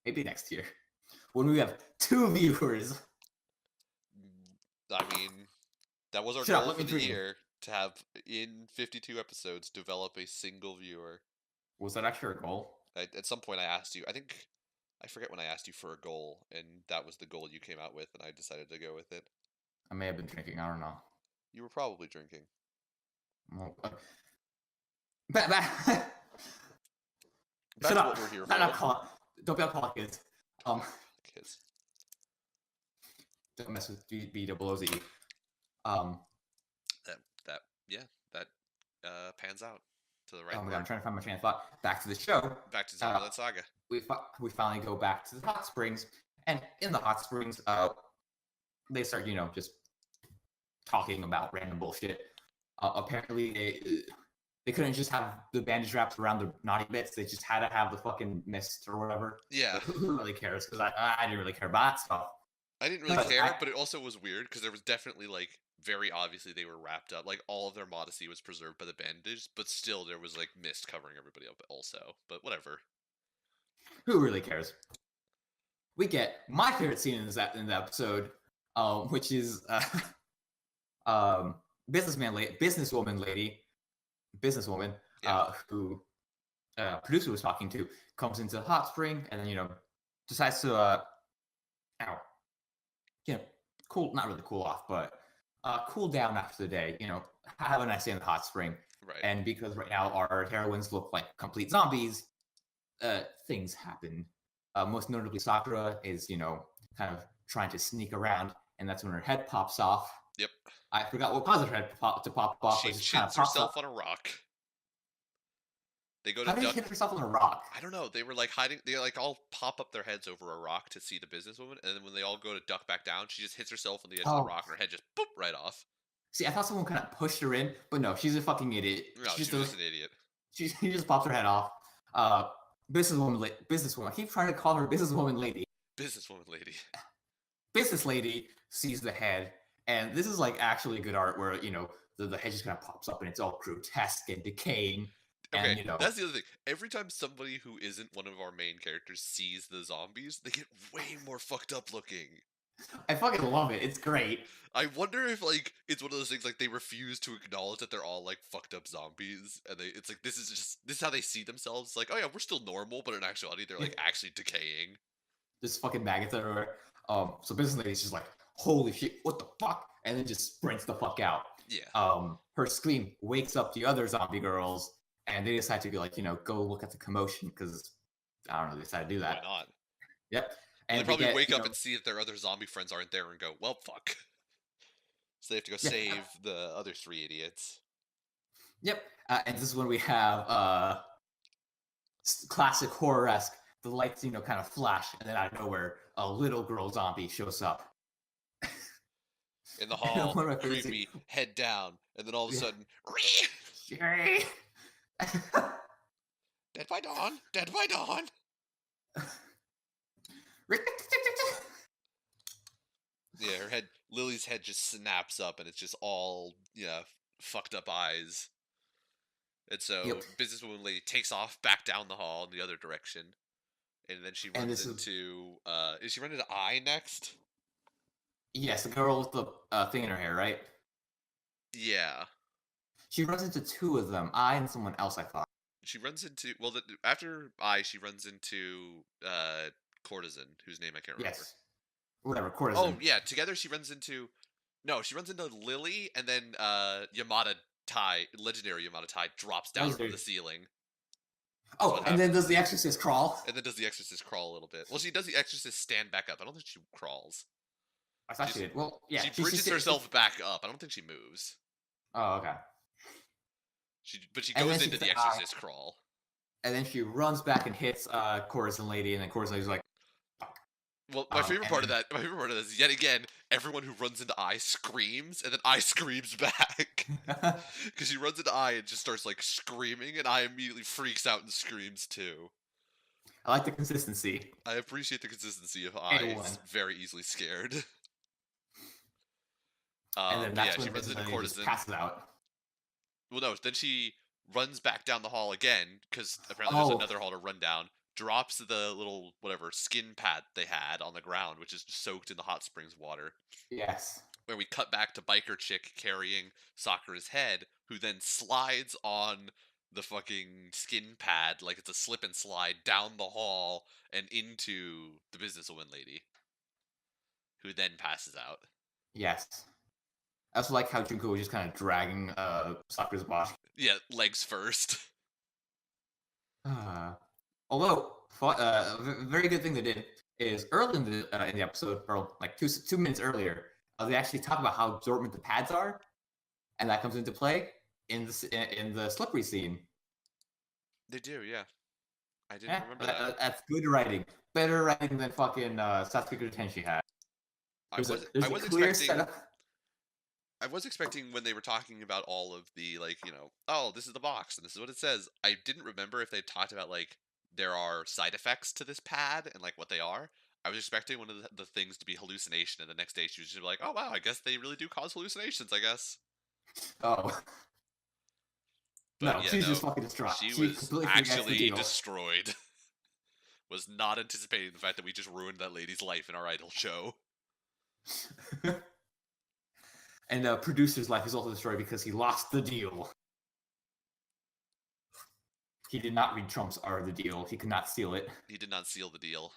Maybe next year. When we have 2 viewers. I mean, that was our Shut up, goal let for me the dream. year, to have, in 52 episodes, develop a single viewer. Was that actually our goal? At some point I asked you, I forget when I asked you for a goal, and that was the goal you came out with, and I decided to go with it. I may have been drinking. I don't know. You were probably drinking. Well, That's Shut up. what we're here Not for. alcoholic. Don't be alcoholic, kids. Kids. Don't mess with B-double-O-Z. That pans out to the right. Oh my god, I'm trying to find my train of thought. Back to the show. Back to Zombieland Saga. We finally go back to the hot springs, and in the hot springs, they start, just talking about random bullshit. Apparently, they couldn't just have the bandage wrapped around the naughty bits. They just had to have the fucking mist or whatever. Yeah. Who really cares? Because I didn't really care about that stuff. I didn't really But care, but it also was weird because there was definitely like very obviously they were wrapped up. Like all of their modesty was preserved by the bandage, but still there was like mist covering everybody up also. But whatever. Who really cares? We get my favorite scene in the episode, which is businesswoman Yeah. who producer was talking to comes into the hot spring and then decides to cool, not really cool off, but cool down after the day. Have a nice day in the hot spring. Right. And because right now our heroines look like complete zombies, things happen. Most notably, Sakura is, kind of trying to sneak around, and that's when her head pops off. Yep. I forgot what caused her head to pop off. She but it just kind of shits pops herself up. on a rock. They go How to did she hit herself on a rock? I don't know. They were like hiding. They like all pop up their heads over a rock to see the businesswoman, and then when they all go to duck back down, she just hits herself on the edge of the rock, and her head just boop right off. See, I thought someone kind of pushed her in, but no, she's a fucking idiot. No, she's just an idiot. She just pops her head off. Businesswoman. I keep trying to call her businesswoman lady. Businesswoman lady. Business lady sees the head, and this is like actually good art where the head just kind of pops up and it's all grotesque and decaying. Okay, and that's the other thing. Every time somebody who isn't one of our main characters sees the zombies, they get way more fucked up looking. I fucking love it. It's great. I wonder if like it's one of those things like they refuse to acknowledge that they're all like fucked up zombies, and it's like this is how they see themselves. Like, oh yeah, we're still normal, but in actuality they're like actually decaying. There's fucking maggots everywhere. So business lady's just like, holy shit, what the fuck? And then just sprints the fuck out. Yeah. Her scream wakes up the other zombie girls, and they decide to be like, go look at the commotion because I don't know, they decide to do that. Why not? Yep. And they probably wake up and see that their other zombie friends aren't there and go, well, fuck. So they have to go save the other 3 idiots. Yep. And this is when we have classic horror-esque. The lights, kind of flash, and then out of nowhere, a little girl zombie shows up. In the hall, creepy, head down, and then all of a sudden, dead by dawn, dead by dawn. Yeah, her head, Lily's head just snaps up, and it's just all, fucked up eyes. And so, businesswoman lady takes off back down the hall in the other direction, and then she runs into, is she running into I next? Yes, the girl with the thing in her hair, right? Yeah. She runs into 2 of them, I and someone else, I thought. she runs into after she runs into Courtesan, whose name I can't remember. Yes. Whatever. Courtesan. Oh yeah, together she runs into Lily, and then Yamada Tai, legendary Yamada Tai, drops down from the ceiling. Oh, and then does the Exorcist crawl? And then does the Exorcist crawl a little bit? Well, she does the Exorcist stand back up. I don't think she crawls. I thought she did. Well, yeah. She bridges herself back up. I don't think she moves. Oh, okay. She goes into the Exorcist crawl. And then she runs back and hits Courtesan Lady, and then Courtesan Lady's like, well, my favorite part of that is yet again, everyone who runs into Ai screams, and then Ai screams back. Because she runs into Ai and just starts like screaming, and Ai immediately freaks out and screams too. I like the consistency. I appreciate the consistency of Ai. It's very easily scared. And then that's when she runs into Courtesan. Passes out. Well, no, then she runs back down the hall again, because apparently there's another hall to run down. Drops the little skin pad they had on the ground, which is soaked in the hot springs water. Yes. Where we cut back to biker chick carrying Sakura's head, who then slides on the fucking skin pad like it's a slip and slide down the hall and into the businesswoman lady, who then passes out. Yes. I also like how Junko was just kind of dragging Sakura's body. Yeah, legs first. Although, a very good thing they did is early in the episode, or like 2 minutes earlier, they actually talk about how absorbent the pads are, and that comes into play in the slippery scene. They do, yeah. I didn't remember that. That's good writing. Better writing than fucking Sasuke Tenshi had. I was expecting when they were talking about all of the oh, this is the box and this is what it says. I didn't remember if they talked about there are side effects to this pad and what they are. I was expecting one of the things to be hallucination, and the next day she was just like, "Oh wow, I guess they really do cause hallucinations, I guess." Oh. But no, she's just fucking distraught. She was actually destroyed. Was not anticipating the fact that we just ruined that lady's life in our idol show. And the producer's life is also destroyed because he lost the deal. He did not read Trump's R the deal. He could not steal it. He did not seal the deal.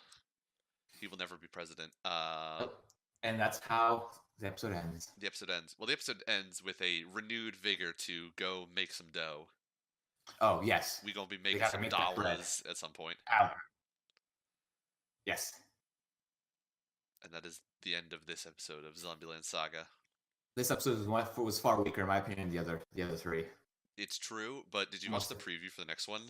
He will never be president. And that's how the episode ends. The episode ends. Well, the episode ends with a renewed vigor to go make some dough. Oh, yes. We're going to be making some dollars at some point. Yes. And that is the end of this episode of Zombieland Saga. This episode was far weaker, in my opinion, than the other three. It's true, but did you watch the preview for the next one?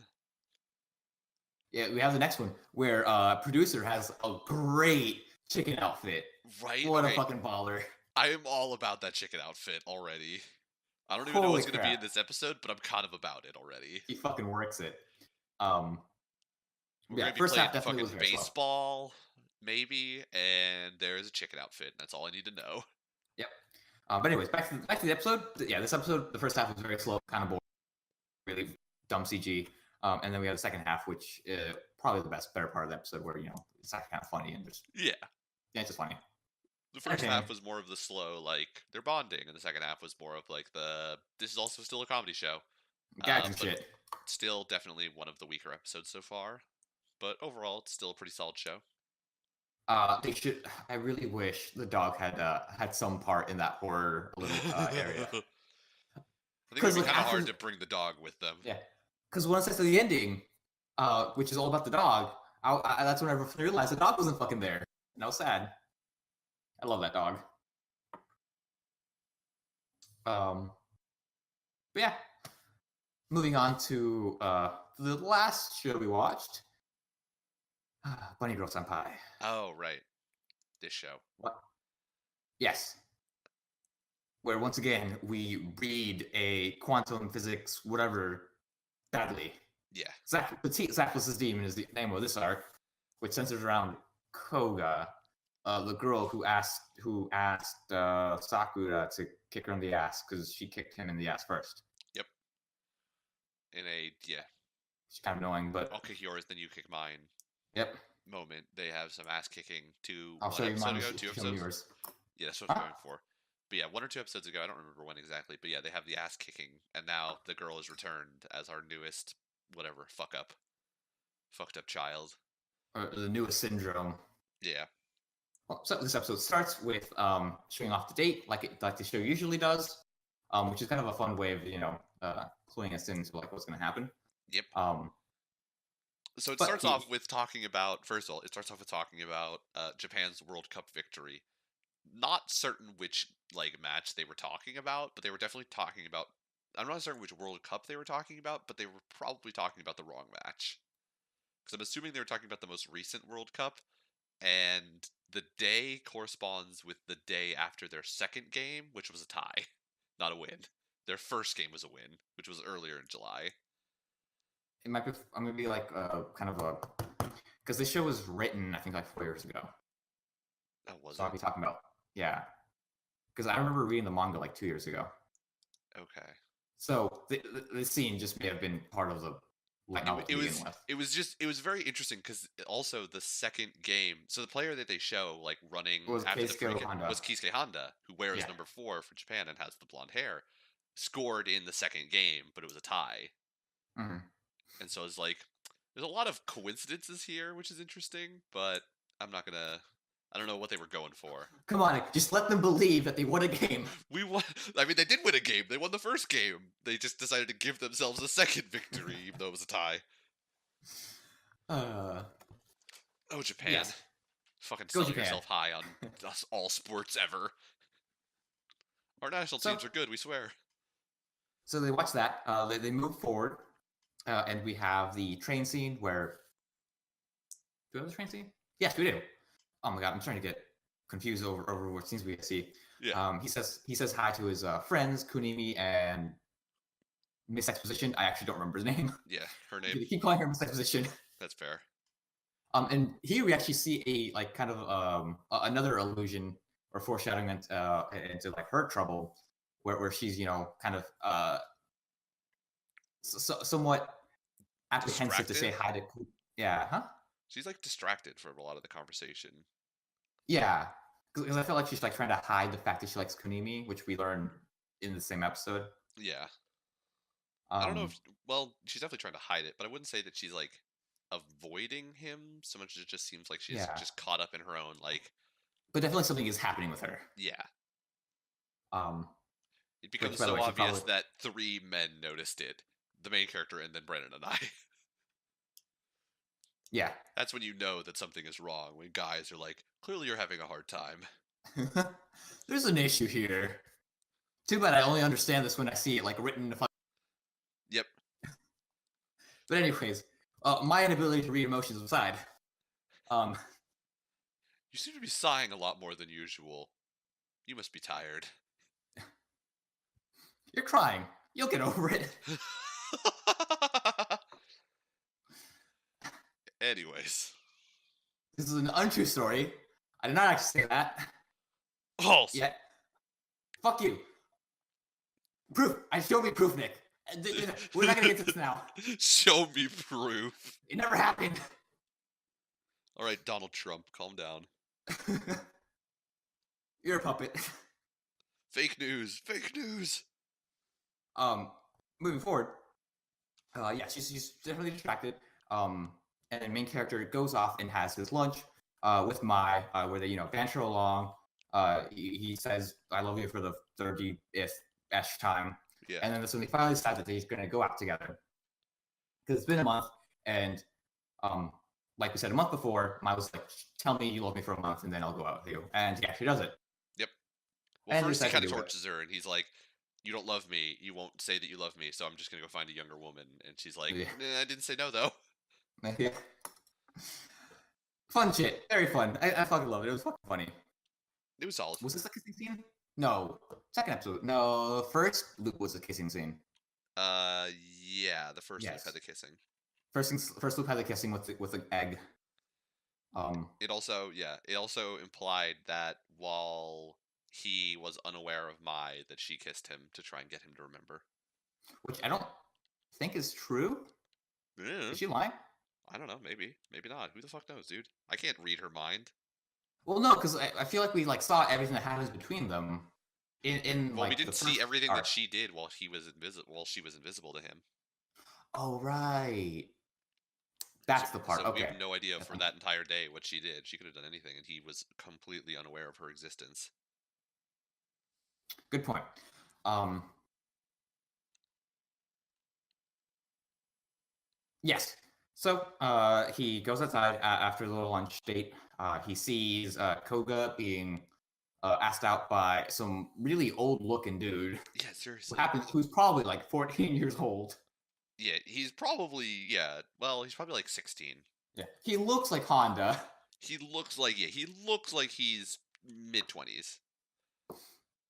Yeah, we have the next one where producer has a great chicken outfit. Right? What a fucking baller. I am all about that chicken outfit already. I don't even know what's going to be in this episode, but I'm kind of about it already. He fucking works it. We're first half definitely was baseball, maybe, and there's a chicken outfit. And that's all I need to know. Yep. But anyways, back to the episode. Yeah, this episode, the first half was very slow, kind of boring, really dumb CG. And then we have the second half, which probably the better part of the episode, where it's actually kind of funny and just it's just funny. The first half was more of the slow, they're bonding, and the second half was more of this is also still a comedy show. Gags and shit. Still definitely one of the weaker episodes so far, but overall it's still a pretty solid show. They should. I really wish the dog had some part in that horror little area. I think it would be kind of hard to bring the dog with them. Yeah, because once I saw the ending, which is all about the dog, that's when I realized the dog wasn't fucking there, and I was sad. I love that dog. But yeah, moving on to the last show we watched. Bunny Girl Senpai. Oh, right. This show. What? Yes. Where once again we read a quantum physics whatever badly. Yeah. Zaphyllus's Demon is the name of this arc, which centers around Koga, the girl who asked Sakura to kick her in the ass because she kicked him in the ass first. Yep. It's kind of annoying, but I'll kick yours, then you kick mine. Yep. Moment. They have some ass kicking two episodes ago. 2 episodes. Yeah, that's what I'm going for. But yeah, 1 or 2 episodes ago, I don't remember when exactly, but yeah, they have the ass kicking, and now the girl is returned as our newest whatever, fucked up child. or the newest syndrome. Yeah. Well, so this episode starts with showing off the date, like the show usually does, which is kind of a fun way of cluing us into like what's going to happen. Yep. Um, So it But starts he- off with talking about, first of all, Japan's World Cup victory. Not certain which like match they were talking about, but they were definitely talking about. I'm not certain which World Cup they were talking about, but they were probably talking about the wrong match. Because I'm assuming they were talking about the most recent World Cup, and the day corresponds with the day after their second game, which was a tie, not a win. Their first game was a win, which was earlier in July. it might be I'm gonna be like kind of a because this show was written I think like 4 years ago. Oh, was So I'll it? be talking about because I remember reading the manga like 2 years ago. Okay. So the scene just may have been part of the light novel to begin with. It was very interesting because also the second game. So the player that they show like running Was after the Keisuke free kick Honda. was Keisuke Honda, who wears Yeah. number 4 for Japan and has the blonde hair. Scored in the second game, but it was a tie, Mhm. and so it's like there's a lot of coincidences here, which is interesting. But I'm not gonna. I don't know what they were going for. Come on, just let them believe that they won a game. We won. I mean, they did win a game. They won the first game. They just decided to give themselves a second victory, even though it was a tie. Oh, Japan. Yes. Fucking Go selling Japan. yourself high on all sports ever. Our national So- teams are good, we swear. So they watch that. They move forward, and we have the train scene where. Do we have the train scene? Yes, we do. Oh my god, I'm starting to get confused over what scenes we see. Yeah. He says hi to his friends Kunimi and Miss Exposition. I actually don't remember his name. Yeah, her They name. keep calling her Miss Exposition. That's fair. And here we actually see a like kind of another allusion or foreshadowing into like her trouble, where she's kind of somewhat apprehensive to say hi Distracted? to. Yeah, huh? She's like distracted from a lot of the conversation. Yeah, because I feel like she's like trying to hide the fact that she likes Kunimi, which we learn in the same episode. Yeah. I don't know Um, if. Well, she's definitely trying to hide it, but I wouldn't say that she's like avoiding him so much as it just seems like she's Yeah. just caught up in her own, like, but definitely something is happening with her. yeah. It Which, becomes by the so way, she obvious probably- that 3 men noticed it. The main character and then Brennan and I. Yeah. That's when you know that something is wrong, when guys are like, clearly you're having a hard time. There's an issue here. Too bad I only understand this when I see it like written in a Yep. But anyways, my inability to read emotions aside. You seem to be sighing a lot more than usual. You must be tired. You're crying. You'll get over it. Anyways. This is an untrue story. I did not actually say that. False. Yet. Fuck you. Proof. Show me proof, Nick. We're not gonna get to this now. Show me proof. It never happened. All right, Donald Trump, calm down. You're a puppet. Fake news. Fake news. Moving forward. Yeah, she's definitely distracted. And the main character goes off and has his lunch with Mai, where they banter along. He says, "I love you" for the 30th time. Yeah. And then that's when they finally decide that they're going to go out together. Because it's been a month, and like we said a month before, Mai was like, "Tell me you love me for a month, and then I'll go out with you." And yeah, she does it. Yep. Well, And first he decide to kind of do it. tortures her, and he's like, "You don't love me. You won't say that you love me, so I'm just gonna go find a younger woman." And she's like, Yeah. I didn't say no though. Yeah. Fun shit, very fun. I fucking love it. It was fucking funny. It was solid. Was this a kissing scene? No, second episode. No, first loop was a kissing scene. Yeah, the first loop Yes. had the kissing. First loop had the kissing with an egg. It also implied that while he was unaware of Mai, that she kissed him to try and get him to remember. Which I don't think is true. Yeah. Is she lying? I don't know, maybe not. Who the fuck knows, dude? I can't read her mind. Well, no, because I feel like we like saw everything that happens between them. In Well, like we the didn't see first everything arc. that she did while he was invisible. While she was invisible to him. Oh, right. That's the part. So we Okay. have no idea for Definitely. that entire day what she did. She could have done anything, and he was completely unaware of her existence. Good point. Um, yes. So he goes outside after the little lunch date. He sees Koga being asked out by some really old-looking dude Yeah, seriously. who's probably like 14 years old. Yeah, he's probably well, he's probably like 16. Yeah, he looks like Honda. He looks like he's mid-20s.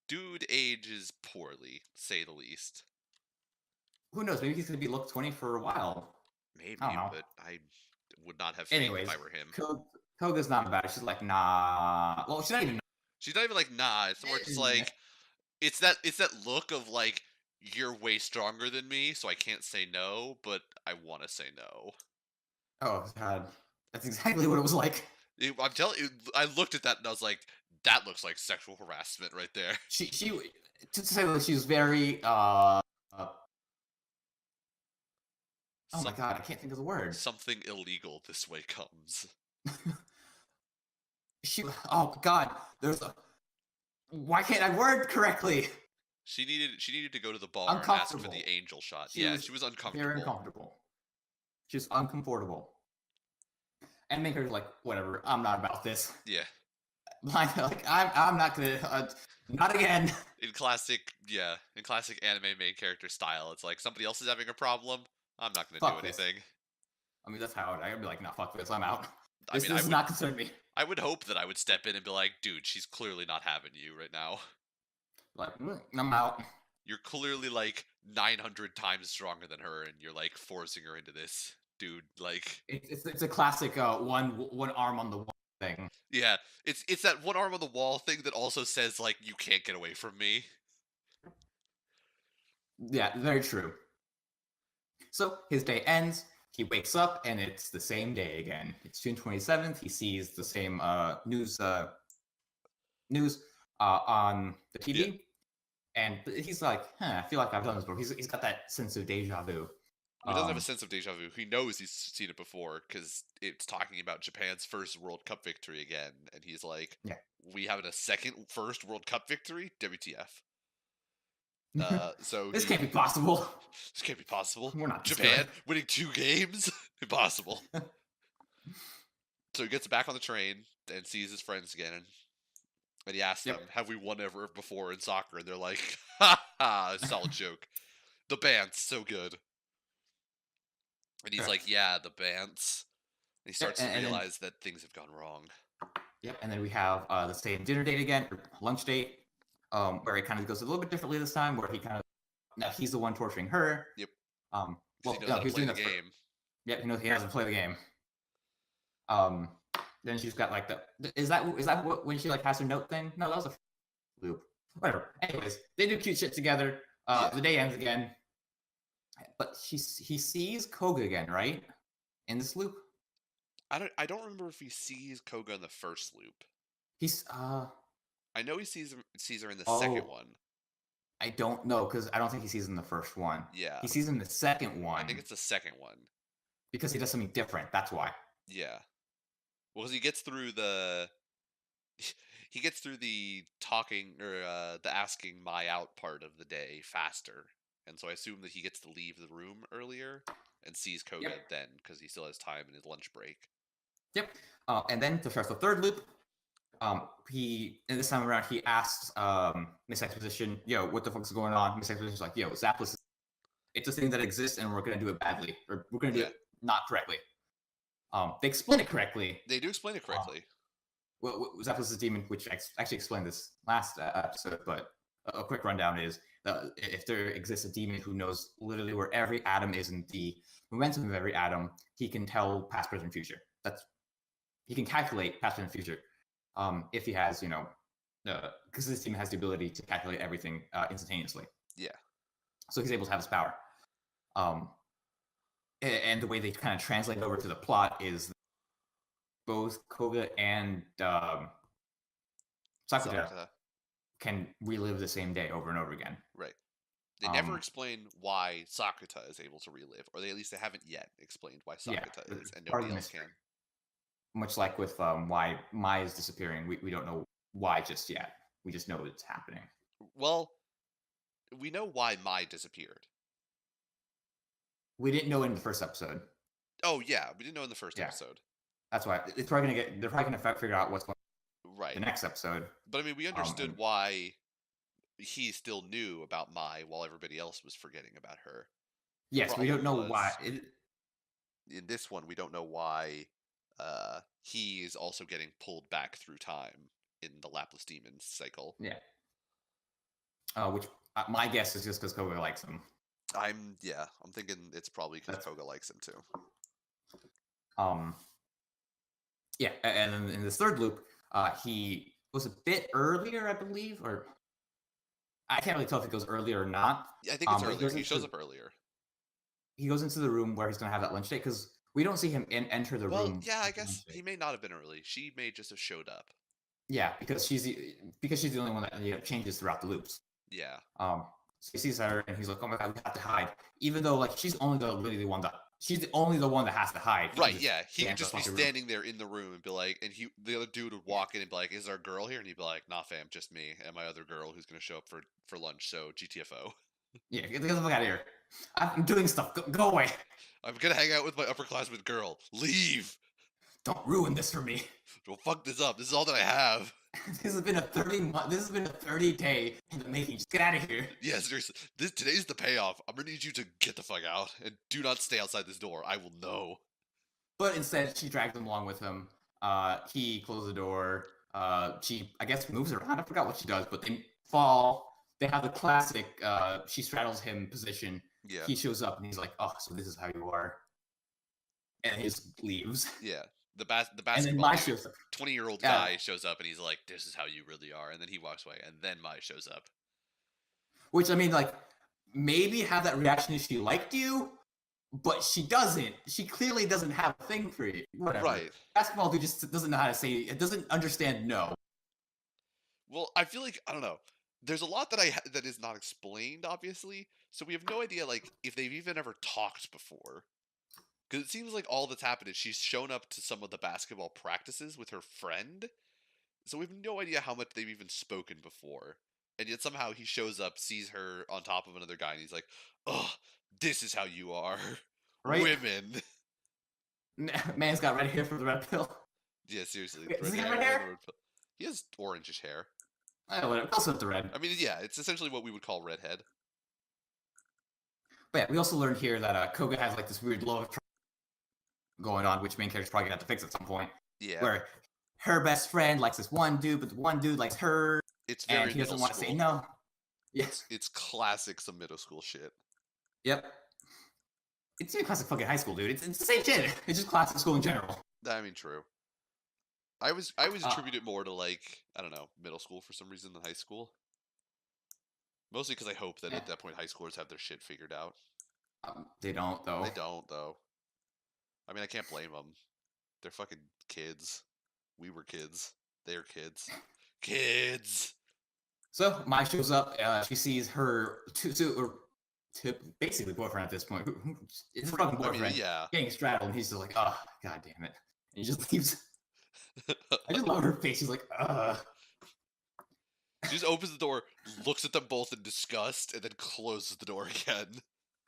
Dude ages poorly, to say the least. Who knows? Maybe he's gonna be look 20 for a while. I don't Maybe, know. but I would not have faith if Anyways, I were him. Koga's not about it. She's like, nah. Well, she's not even. She's not even like, nah. It's more just like it's that look of like you're way stronger than me, so I can't say no, but I want to say no. Oh God, that's exactly what it was like. I'm telling you, I looked at that and I was like, that looks like sexual harassment right there. She to say that she was very oh my Some God, I can't think of the word. something illegal this way comes. Oh God, there's a why can't I word correctly? She needed to go to the bar and ask for Uncomfortable. the angel shot. She Yeah, was she was very uncomfortable. uncomfortable. She was uncomfortable. And Maker's like, whatever, I'm not about this. Yeah. Like, I'm not gonna, not again. In classic anime main character style, it's like somebody else is having a problem. I'm not gonna Fuck do this. anything. I mean, that's how I'd be like, nah, fuck this, I'm out. I This mean, does not concern me. I would hope that I would step in and be like, dude, she's clearly not having you right now. Like, I'm out. You're clearly like 900 times stronger than her, and you're like forcing her into this, dude. Like, It's a classic one arm on the wall thing. yeah, it's that one arm on the wall thing that also says like you can't get away from me. Yeah, very true. So his day ends. He wakes up and it's the same day again. It's June 27th. He sees the same news on the TV, Yeah. and he's like, I feel like I've done this before. He's got that sense of deja vu. He doesn't have a sense of deja vu. He knows he's seen it before because it's talking about Japan's first World Cup victory again, and he's like, Yeah. "We having a first World Cup victory? WTF?" So This can't be possible. This can't be possible. We're not this Japan good. winning 2 games? Impossible. So he gets back on the train and sees his friends again, and he asks Yep. them, "Have we won ever before in soccer?" And they're like, "Ha ha, solid joke. The band's so good." And he's like, "Yeah, the bands." And he starts to realize that things have gone wrong. Yep, and then we have the same dinner date again, or lunch date, where it kind of goes a little bit differently this time, where he kind of now he's the one torturing her. Yep. Well, He knows no, how to he's play doing the that game. Yep, he has to play the game. Then she's got like is that what, when she like has her note thing? No, that was a loop. Whatever. Anyways, they do cute shit together. Yeah. The day ends again, but he sees Koga again, right? In this loop. I don't remember if he sees Koga in the first loop. He's I know he sees her in the second one. I don't know because I don't think he sees him in the first one. Yeah. He sees him in the second one. I think it's the second one. Because he does something different. That's why. Yeah. Well, because he gets through the talking or the asking my out part of the day faster, and so I assume that he gets to leave the room earlier and sees Koga then because he still has time in his lunch break. Yep. And then to start the third loop, and this time around he asks Miss Exposition, "Yo, what the fuck's going on?" Miss Exposition's like, "Yo, Zapless, it's a thing that exists, and we're gonna do it badly, or we're gonna do it not correctly." They explain it correctly. They do explain it correctly. Well, Zapless' demon, which I actually explained this last episode, but a quick rundown is if there exists a demon who knows literally where every atom is in the momentum of every atom, he can tell past, present, future. He can calculate past, present, future. If he has, because this demon has the ability to calculate everything instantaneously. Yeah. So he's able to have his power. And the way they kind of translate over to the plot is both Koga and Sakura can relive the same day over and over again. Right. They never explain why Sakata is able to relive, or they at least they haven't yet explained why Yeah, Sakata is, and part of nobody the else mystery. can. Much like with why Mai is disappearing, we don't know why just yet. We just know it's happening. Well, we know why Mai disappeared. We didn't know in the first episode. Oh yeah, we didn't know in the first Yeah. episode. That's why it's probably gonna get. They're probably gonna figure out what's going on Right. the next episode. But I mean, we understood and- why he still knew about Mai while everybody else was forgetting about her. Yes, we don't know problem why. was- In this one, we don't know why he is also getting pulled back through time in the Laplace Demon cycle. Yeah. Which my guess is just because Koga likes him. I'm thinking it's probably because That's- Koga likes him too. Yeah, and then in this third loop, he was a bit earlier, I believe, or I can't really tell if it goes earlier or not. I think it's but earlier. He into- shows up earlier. He goes into the room where he's gonna have that lunch date because we don't see him enter the Well, room. yeah, I at the lunch guess date. he may not have been early. She may just have showed up. Yeah, because she's the only one that changes throughout the loops. Yeah. So he sees her and he's like, "Oh my god, we have to hide." Even though like she's the only one that has to hide. He Right, can yeah. He would stand just up be on the room. standing there in the room and be like, and the other dude would walk in and be like, "Is there a girl here?" And he'd be like, "Nah, fam, just me and my other girl who's gonna show up for lunch. So GTFO. Yeah, get the fuck out of here. I'm doing stuff. Go away. I'm gonna hang out with my upperclassman girl. Leave. Don't ruin this for me." Don't fuck this up. This is all that I have." This has been a 30-day in the making. Just get out of here. Yeah, seriously. Today's the payoff. I'm gonna need you to get the fuck out and do not stay outside this door. I will know. But instead, she drags him along with him. He closes the door. She, I guess, moves around. I forgot what she does, but they fall. They have the classic she straddles him position. Yeah. He shows up and he's like, "Oh, so this is how you are," and he just leaves. Yeah. The And then basketball Mai dude, shows up. 20-year-old Yeah. guy shows up and he's like, "This is how you really are," and then he walks away, and then Mai shows up. Which, I mean, like, maybe have that reaction if she liked you, but she doesn't. She clearly doesn't have a thing for you. Whatever. Right. Basketball dude just doesn't know how to say it. Doesn't understand no. Well, I feel like I don't know. There's a lot that is not explained, obviously. So we have no idea, like, if they've even ever talked before. Because it seems like all that's happened is she's shown up to some of the basketball practices with her friend. So we have no idea how much they've even spoken before. And yet somehow he shows up, sees her on top of another guy, and he's like, "Ugh, this is how you are. Right? Women." Man's got red hair for the red pill. Yeah, seriously. Wait, does red he have hair red hair? and the red pill. He has orangish hair. Whatever. Also the red. I mean, yeah, it's essentially what we would call redhead. But yeah, we also learned here that Koga has like this weird love going on, which main character's probably gonna have to fix at some point. Yeah. Where her best friend likes this one dude, but the one dude likes her, It's very and he doesn't middle want to say school. no. Yes. It's classic some middle school shit. Yep. It's even classic fucking high school, dude. It's the same shit. It's just classic school in general. I mean, true. I always attribute it more to, like, I don't know, middle school for some reason than high school. Mostly because I hope that at that point high schoolers have their shit figured out. They don't, though. They don't, though. I mean, I can't blame them. They're fucking kids. We were kids. They're kids. Kids! So Mai shows up. She sees her basically boyfriend at this point. It's her fucking I boyfriend. mean, yeah. Getting straddled, and he's just like, "Oh, god damn it!" And he just leaves. I just love her face. She's like, "Ugh." She just opens the door, looks at them both in disgust, and then closes the door again.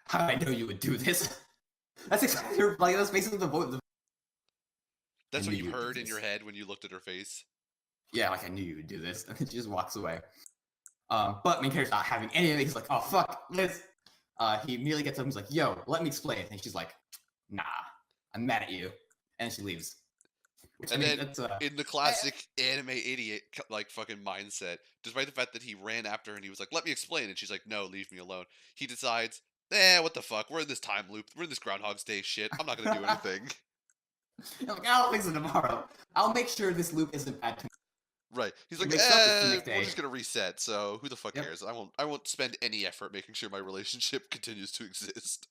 How did I know you would do this? That's exactly her. Like that's basically the That's I what knew you you'd do heard in this. your head when you looked at her face. Yeah, like I knew you would do this. And then she just walks away. But main character's not having any of it. He's like, "Oh fuck this." He immediately gets up. He's like, "Yo, let me explain." And she's like, "Nah, I'm mad at you," and she leaves. Which, And I mean, then that's in the classic anime idiot like fucking mindset, despite the fact that he ran after her and he was like, "Let me explain," and she's like, "No, leave me alone," he decides, what the fuck? We're in this time loop. We're in this Groundhog's Day shit. I'm not gonna do anything. like, I'll fix it tomorrow. I'll make sure this loop isn't bad tomorrow. Right. He's He like, wakes up, it's the next we're day. just gonna reset, so who the fuck Yep. cares? I won't spend any effort making sure my relationship continues to exist.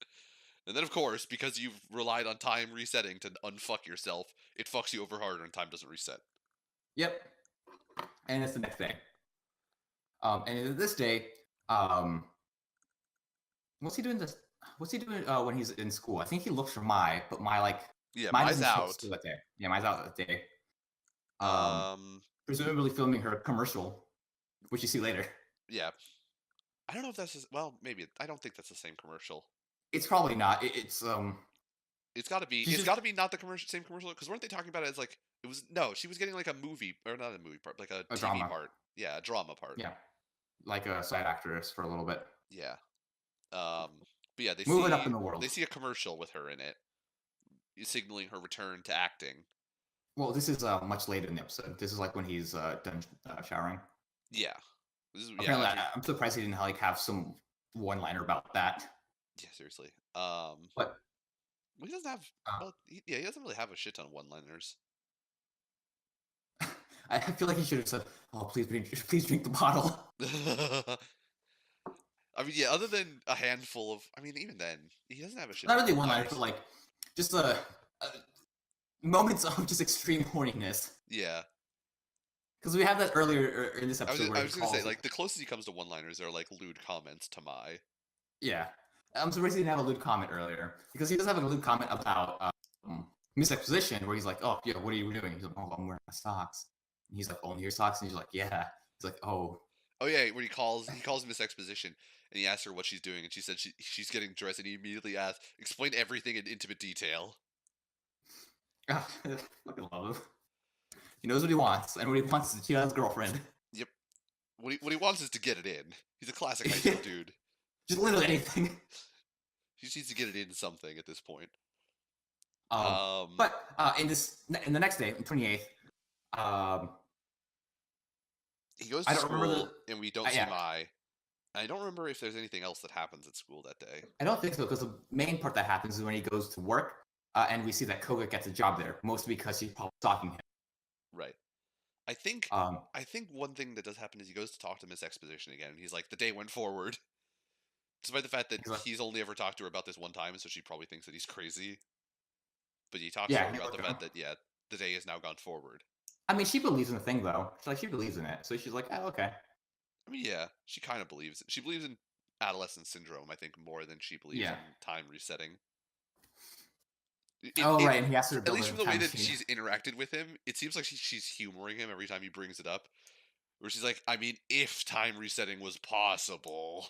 And then of course, because you've relied on time resetting to unfuck yourself, it fucks you over harder and time doesn't reset. Yep. And it's the next day. And this day, What's he doing this? What's he doing when he's in school? I think he looks for Mai, but Mai Yeah, Mai Mai's doesn't show up out. school that day. Yeah, Mai's out that day. Um, Presumably filming her commercial, which you see later. yeah. I don't know if that's well, maybe I don't think that's the same commercial. It's probably not. It's It's got to be. she's It's just got to be not the same commercial because weren't they talking about it as like it was? No, she was getting like a movie or not a movie part, like a a TV drama. part. Yeah, a drama part. Yeah, like a side actress for a little bit. Yeah. But yeah, Moving up in the world. they see a commercial with her in it, signaling her return to acting. Well, this is much later in the episode. This is like when he's done showering. Yeah. This is, Apparently, I'm surprised he didn't like have some one-liner about that. Yeah, seriously. But well, he doesn't have. Well, he doesn't really have a shit ton of one-liners. I feel like he should have said, "Oh, please drink the bottle." I mean, yeah. Other than a handful of, I mean, even then, he doesn't have a shit. Not ton really of one-liners, but like just moments of just extreme horniness. Yeah. Because we had that earlier in this episode. I was gonna say, like, the closest he comes to one-liners are like lewd comments to Mai. Yeah, I'm surprised he didn't have a lewd comment earlier because he does have a lewd comment about misexposition where he's like, "Oh, yeah, what are you doing?" He's like, "Oh, I'm wearing my socks." And he's like, "Only your socks?" And he's like, "Yeah." He's like, "Oh." Oh yeah, when he calls Miss Exposition and he asks her what she's doing, and she said she's getting dressed, and he immediately asks, "Explain everything in intimate detail." I fucking love him. He knows what he wants, and what he wants is to cheat on his girlfriend. Yep. What he wants is to get it in. He's a classic high school dude. Just literally anything. He just needs to get it in something at this point. But in the next day, the 28th, he goes to school and we don't see Mai. I don't remember if there's anything else that happens at school that day. I don't think so, because the main part that happens is when he goes to work, and we see that Koga gets a job there, mostly because she's probably stalking him. Right. I think one thing that does happen is he goes to talk to Miss Exposition again, and he's like, the day went forward. Despite the fact that he's only ever talked to her about this one time, so she probably thinks that he's crazy. But he talks to her about the fact that, the day has now gone forward. I mean, she believes in the thing, though. She believes in it. So she's like, oh, okay. I mean, yeah, she kind of believes it. She believes in adolescent syndrome, I think, more than she believes in time resetting. Right, and he has to at least from the way that she's interacted with him, it seems like she's humoring him every time he brings it up. Where she's like, I mean, if time resetting was possible.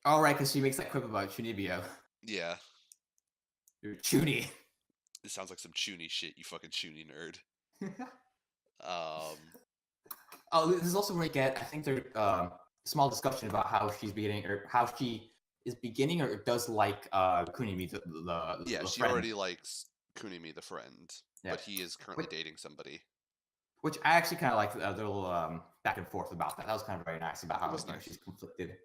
Oh, right, because she makes that quip about Chunibyo. Yeah. You're Chuny. This sounds like some Chuny shit, you fucking Chuny nerd. Oh, this is also where we get, I think there's small discussion about how she's beginning, or how she is beginning, or does like Kunimi, the yeah, the she friend. already likes Kunimi, the friend, but he is currently dating somebody. Which I actually kind of like the little back and forth about that. That was kind of very nice about how she's conflicted.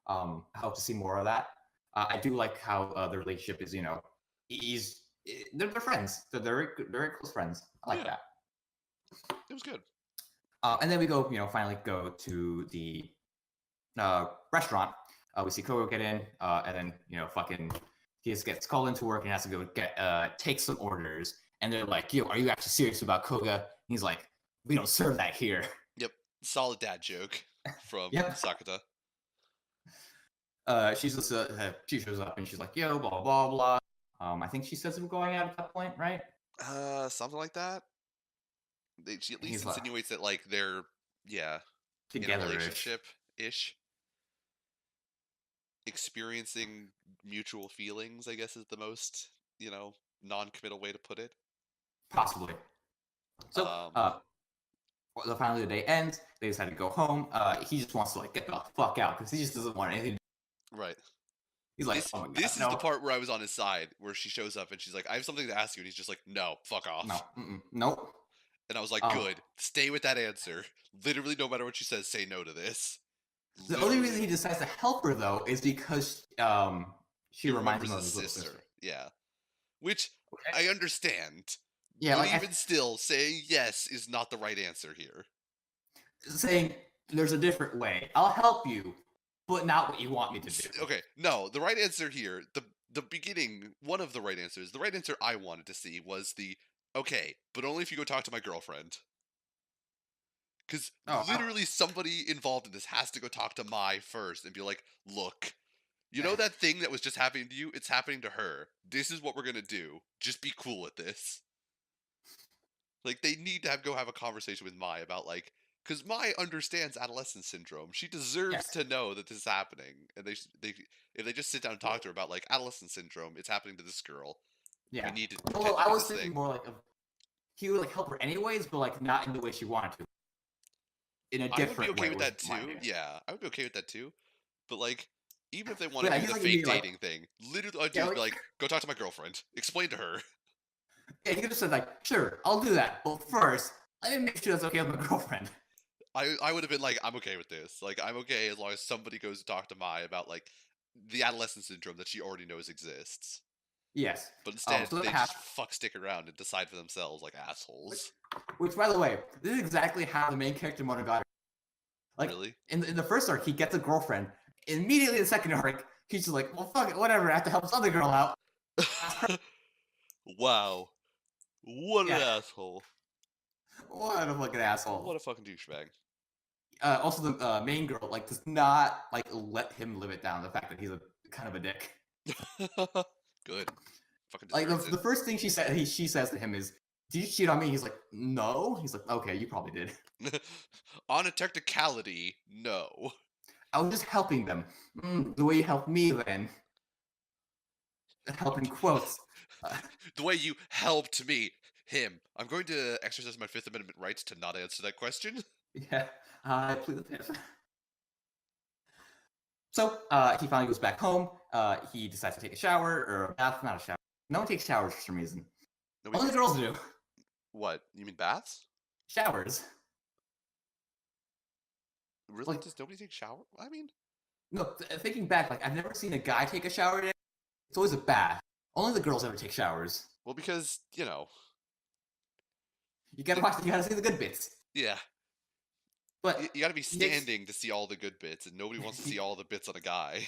I hope to see more of that. I do like how the relationship is, they're friends. They're very close friends. I like that. It was good. And then we go, finally go to the restaurant. We see Kogo get in, and then, he just gets called into work and has to go take some orders. And they're like, yo, are you actually serious about Koga? And he's like, we don't serve that here. Yep. Solid dad joke from Sakata. She shows up and she's like, yo, blah, blah, blah. I think she says we're going out at that point, right? Something like that. She at least insinuates that, like, they're, together in a relationship-ish. Experiencing mutual feelings, I guess, is the most, non-committal way to put it. Possibly. So, finally the day ends. They decide to go home. He just wants to, get the fuck out, because he just doesn't want anything to do. Right. He's like, oh my God, this is the part where I was on his side, where she shows up and she's like, I have something to ask you, and he's just like, no, fuck off. No, nope. And I was like, good, stay with that answer. Literally, no matter what she says, say no to this. The only reason he decides to help her, though, is because she reminds him of his little sister. Yeah. Which, I understand. Yeah, but even still, saying yes is not the right answer here. Saying, there's a different way. I'll help you, but not what you want me to do. Okay, no, the right answer here, the beginning, one of the right answers, the right answer I wanted to see was okay, but only if you go talk to my girlfriend. Because literally somebody involved in this has to go talk to Mai first and be like, look, You know that thing that was just happening to you? It's happening to her. This is what we're gonna do. Just be cool with this. Like they need to go have a conversation with Mai about like, because Mai understands adolescent syndrome. She deserves Yes. to know that this is happening, and they if they just sit down and talk to her about like adolescent syndrome, it's happening to this girl. We Yeah. need to Although pretend I like was it's this thinking thing. more like of he would like help her anyways, but like not in the way she wanted to. In a I would be different okay way with was that my too. idea. Yeah, I would be okay with that too. But like, even if they want But to yeah, do he's the like fake me, like dating thing, literally, I'd yeah, just like, be like, go talk to my girlfriend. Explain to her. yeah, he could have said like, sure, I'll do that. But first, let me make sure that's okay with my girlfriend. I would have been like, I'm okay with this. Like, I'm okay as long as somebody goes to talk to Mai about like the adolescent syndrome that she already knows exists. Yes. But instead, So that they just happened. stick around and decide for themselves like assholes. Which, by the way, this is exactly how the main character Monogatari. Like Really? in the first arc, he gets a girlfriend. Immediately in the second arc, he's just like, well, fuck it, whatever. I have to help this other girl out. Wow. What an Yeah, asshole. what a fucking What asshole. a fucking douchebag. Also, the main girl like does not like let him live it down. The fact that he's a kind of a dick. Good. Fucking Like deserves the first thing she says to him is, "Did you cheat on me?" He's like, "No." He's like, "Okay, you probably did." it. On a technicality, no. I was just helping them. The way you helped me, then. Help in quotes. Uh, The way you helped me, him. I'm going to exercise my Fifth Amendment rights to not answer that question. yeah, I plead the fifth. So he finally goes back home. He decides to take a shower or a bath, not a shower. No one takes showers for some reason. No, we Only the girls do. What? You mean baths? Showers. Really? Like Does nobody take shower? I mean, no, thinking back, like I've never seen a guy take a shower. It's always a bath. Only the girls ever take showers. well, because you know, You gotta watch. You gotta see the good bits. yeah, But you got to be he takes, standing to see all the good bits, and nobody wants to see all the bits on a guy.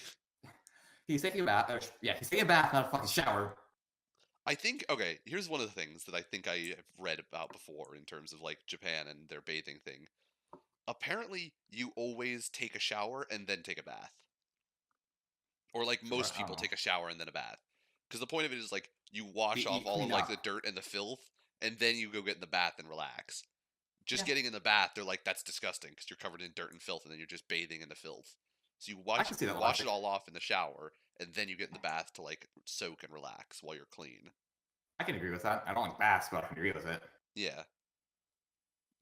he's taking a bath. Yeah, he's taking a bath, not a fucking shower. I think okay. Here's one of the things that I think I have read about before in terms of like Japan and their bathing thing. Apparently, you always take a shower and then take a bath, or like Sure, most I don't people know. take a shower and then a bath. Because the point of it is like you wash You off all of clean like up. the dirt and the filth, and then you go get in the bath and relax. Just Yeah, getting in the bath, they're like that's disgusting because you're covered in dirt and filth, and then you're just bathing in the filth. So I can see that wash it logic. all off in the shower, and then you get in the bath to like soak and relax while you're clean. I can agree with that. I don't like baths, but I can agree with it. Yeah,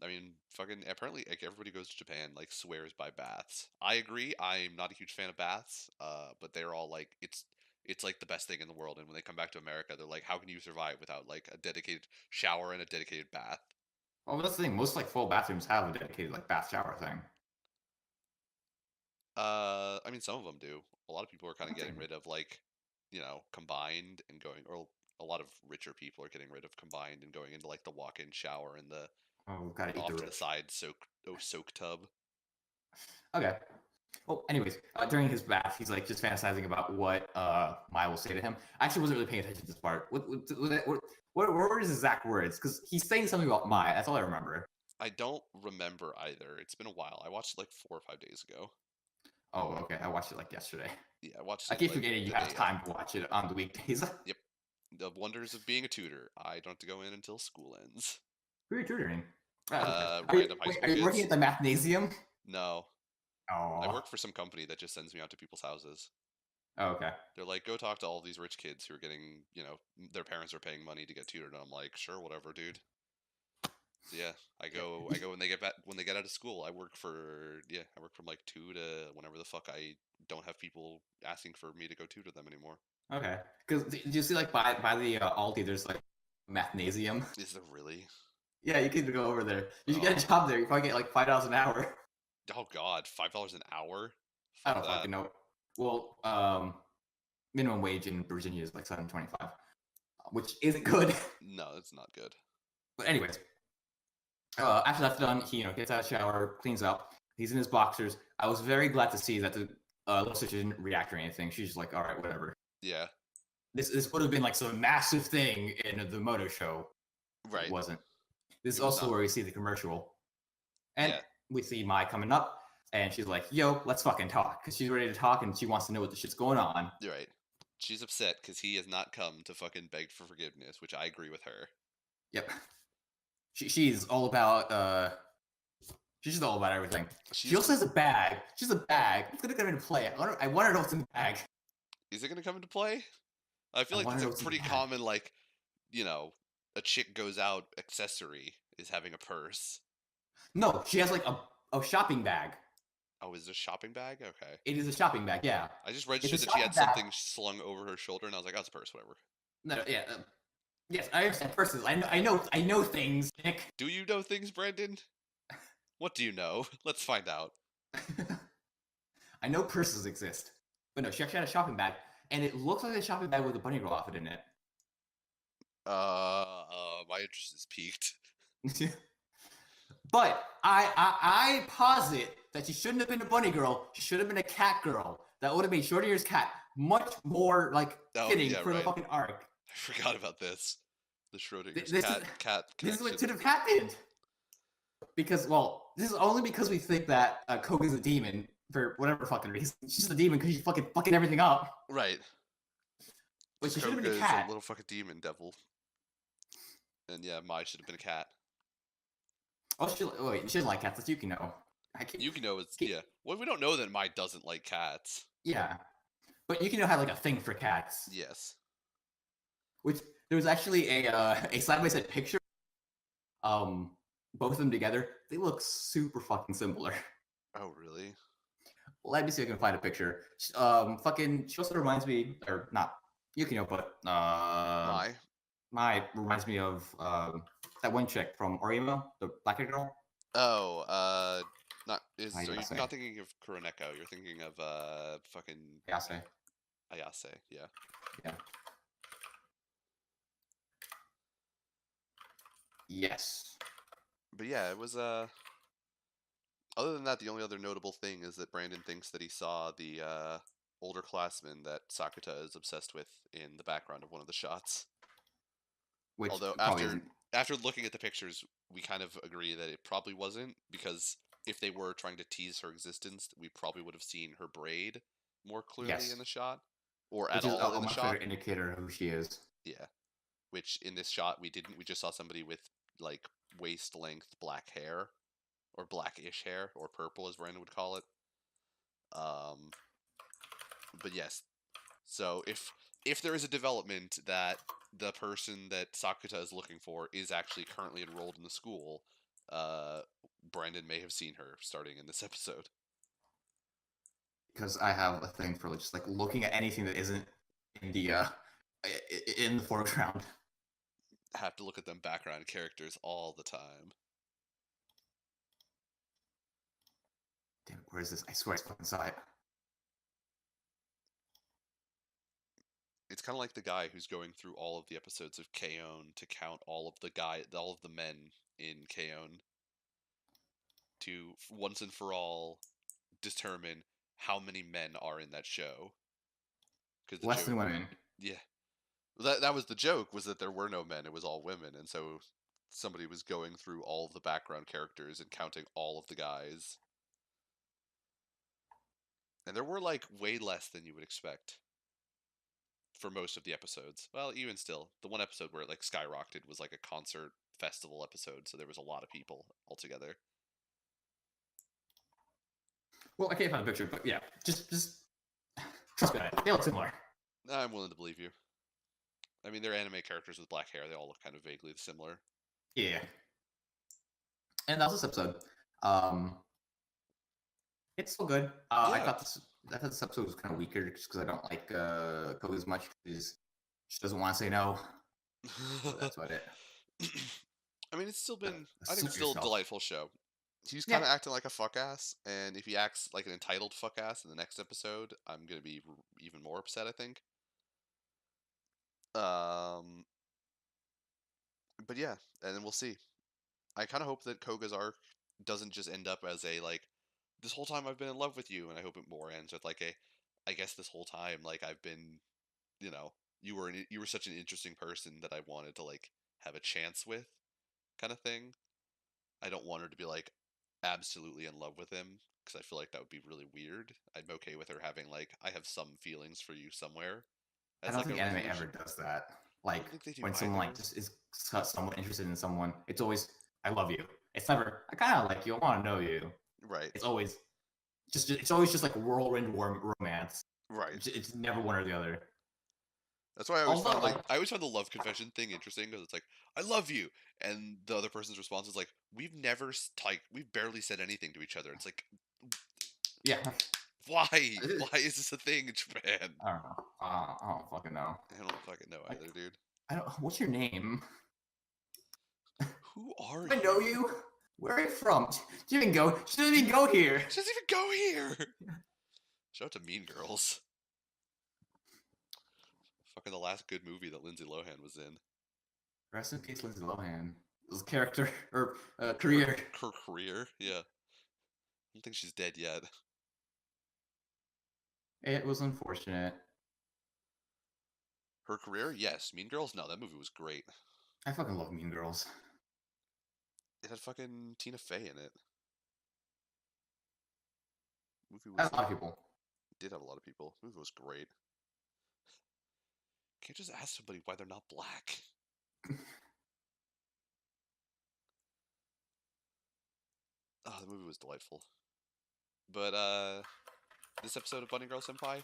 I mean, fucking apparently like everybody goes to Japan like swears by baths. I agree. I'm not a huge fan of baths, but they're all like it's like the best thing in the world. And when they come back to America, they're like, how can you survive without like a dedicated shower and a dedicated bath? Well, that's the thing. Most like full bathrooms have a dedicated like bath shower thing. I mean, some of them do. A lot of people are kind of Okay. getting rid of like, combined and going, or a lot of richer people are getting rid of combined and going into like the walk-in shower and the Oh, gotta eat off the to the rich. side soak tub. Okay. Well, anyways, during his bath, he's like just fantasizing about what Maya will say to him. I actually wasn't really paying attention to this part. What were his exact words? Because he's saying something about Maya. That's all I remember. I don't remember either. It's been a while. I watched it like 4 or 5 days ago. Oh, okay. I watched it like yesterday. Yeah, I watched I it keep like forgetting you the have day of. time to watch it on the weekdays. Yep. The wonders of being a tutor. I don't have to go in until school ends. Who are you tutoring? Okay. Random high Wait, school are you working kids. at the mathnasium? No, I Oh. work for some company that just sends me out to people's houses. Oh, okay. They're like, go talk to all these rich kids who are getting, their parents are paying money to get tutored. And I'm like, sure, whatever, dude. So yeah, I go when they get back, when they get out of school. I work from like 2 to whenever the fuck I don't have people asking for me to go tutor them anymore. Okay. Because did you see like by the Aldi, there's like mathnasium. Is there really? Yeah, you can go over there. You should get a Oh, job there. You probably get like $5 an hour. oh God, $5 an hour? I Fuck don't that. fucking know. Well, minimum wage in Virginia is like $7.25, which isn't good. No, it's not good. But anyways, after that's done, he gets out of the shower, cleans up. He's in his boxers. I was very glad to see that the little sister didn't react or anything. She's just like, all right, whatever. Yeah, This would have been like some massive thing in the Moto show. right. It wasn't. This is It was also not. where we see the commercial, and Yeah, we see Mai coming up. and she's like, "Yo, let's fucking talk," because she's ready to talk and she wants to know what the shit's going on. You're right. She's upset because he has not come to fucking beg for forgiveness, which I agree with her. Yep. She's all about she's just all about everything. She She's also has a bag. She's a bag. It's gonna come into play. I want to know what's in the bag. Is it gonna come into play? I feel I like wanna that's know a what's in the pretty bag. common, like, you know, a chick goes out accessory is having a purse. No, she has like a shopping bag. Oh, is it a shopping bag? Okay. It is a shopping bag. Yeah. I just It's a registered that she shopping had bag. something slung over her shoulder, and I was like, oh, it's a purse, whatever. No, yeah. Yes, I understand purses. I know things, Nick. Do you know things, Brandon? What do you know? Let's find out. I know purses exist, but no, she actually had a shopping bag, and it looks like a shopping bag with a bunny girl outfit in it. My interest is piqued. But I posit that she shouldn't have been a bunny girl. She should have been a cat girl. That would have made Schrodinger's cat much more like Oh, fitting yeah, for the right. fucking arc. I forgot about this. The Schrodinger's This cat This is what connection. should have happened. Because, well, this is only because we think that Koga's a demon for whatever fucking reason. She's just a demon because she's fucking everything up. Right. But she should have Koga been a is cat. a little fucking demon devil. And yeah, Mai should have been a cat. Oh, wait, she doesn't like cats. That's Yukino. I can't, Yukino is, yeah. Well, we don't know that Mai doesn't like cats. yeah. But Yukino had like a thing for cats. Yes. Which there was actually a side-by-side picture. Both of them together, they look super fucking similar. Oh, really? Let me see if I can find a picture. She also reminds me, or not Yukino, but Mai reminds me of that one chick from Orimo, the black girl. Oh, Ayase. you're not thinking of Kuroneko, you're thinking of fucking Ayase. Ayase, yeah. Yeah. Yes. But yeah, it was other than that, the only other notable thing is that Brandon thinks that he saw the older classman that Sakuta is obsessed with in the background of one of the shots. Which although after looking at the pictures, we kind of agree that it probably wasn't, because if they were trying to tease her existence, we probably would have seen her braid more clearly in the shot, or which at is all a in the much shot. better indicator of who she is. Yeah, which in this shot we didn't. We just saw somebody with like waist length black hair, or blackish hair, or purple as Brandon would call it. But yes, so if there is a development that the person that Sakuta is looking for is actually currently enrolled in the school, Brandon may have seen her starting in this episode. Because I have a thing for just like looking at anything that isn't in the foreground. I have to look at them background characters all the time. Damn it, where is this? I swear I fucking saw it. It's kind of like the guy who's going through all of the episodes of K-On! To count all of the men in K-On! To once and for all determine how many men are in that show. Less than women. Yeah, that was the joke, was that there were no men; it was all women, and so somebody was going through all of the background characters and counting all of the guys, and there were like way less than you would expect for most of the episodes. Well, even still, the one episode where it like skyrocketed was like a concert festival episode, so there was a lot of people altogether. Well, I can't find a picture, but yeah, just trust me, they look similar. I'm willing to believe you. I mean, they're anime characters with black hair. They all look kind of vaguely similar. Yeah. And that was this episode. It's still good. Yeah. I thought this episode was kind of weaker just because I don't like Koga as much. Because she doesn't want to say no. So that's about it. I mean, it's still been. I think Suit it's still a yourself. delightful show. He's kind of acting like a fuck ass, and if he acts like an entitled fuck ass in the next episode, I'm gonna be even more upset, I think. But yeah, and then we'll see. I kind of hope that Koga's arc doesn't just end up as a like, this whole time I've been in love with you, and I hope it more ends with like a, I guess this whole time like I've been, you know, you were such an interesting person that I wanted to like have a chance with, kind of thing. I don't want her to be like absolutely in love with him, because I feel like that would be really weird. I'm okay with her having like, I have some feelings for you somewhere. I As don't like think a anime resolution. ever does that. I Like don't think they do when someone either. like just is somewhat interested in someone, it's always I love you. It's never I kind of like you. I want to know you. Right. It's always it's always just like whirlwind romance. Right. It's never one or the other. That's why Although like I always found the love confession thing interesting because it's like, I love you, and the other person's response is like, we've never like we've barely said anything to each other. It's like, yeah, why? Why is this a thing in Japan? I don't know. I don't fucking know. I don't fucking know Like, either, dude. I don't. What's your name? Who are I you? know you. Where are you from? She didn't go. She didn't even go here. She doesn't even go here. Shout out to Mean Girls. Fucking the last good movie that Lindsay Lohan was in. Rest in peace, Lindsay Lohan. His character or career. Her career, yeah. I don't think she's dead yet. It was unfortunate. Her career, yes. Mean Girls, no, that movie was great. I fucking love Mean Girls. It had fucking Tina Fey in it. Movie A was lot of people. did have a lot of people. Movie was great. Can't just ask somebody why they're not black. Oh, the movie was delightful. But this episode of Bunny Girl Senpai,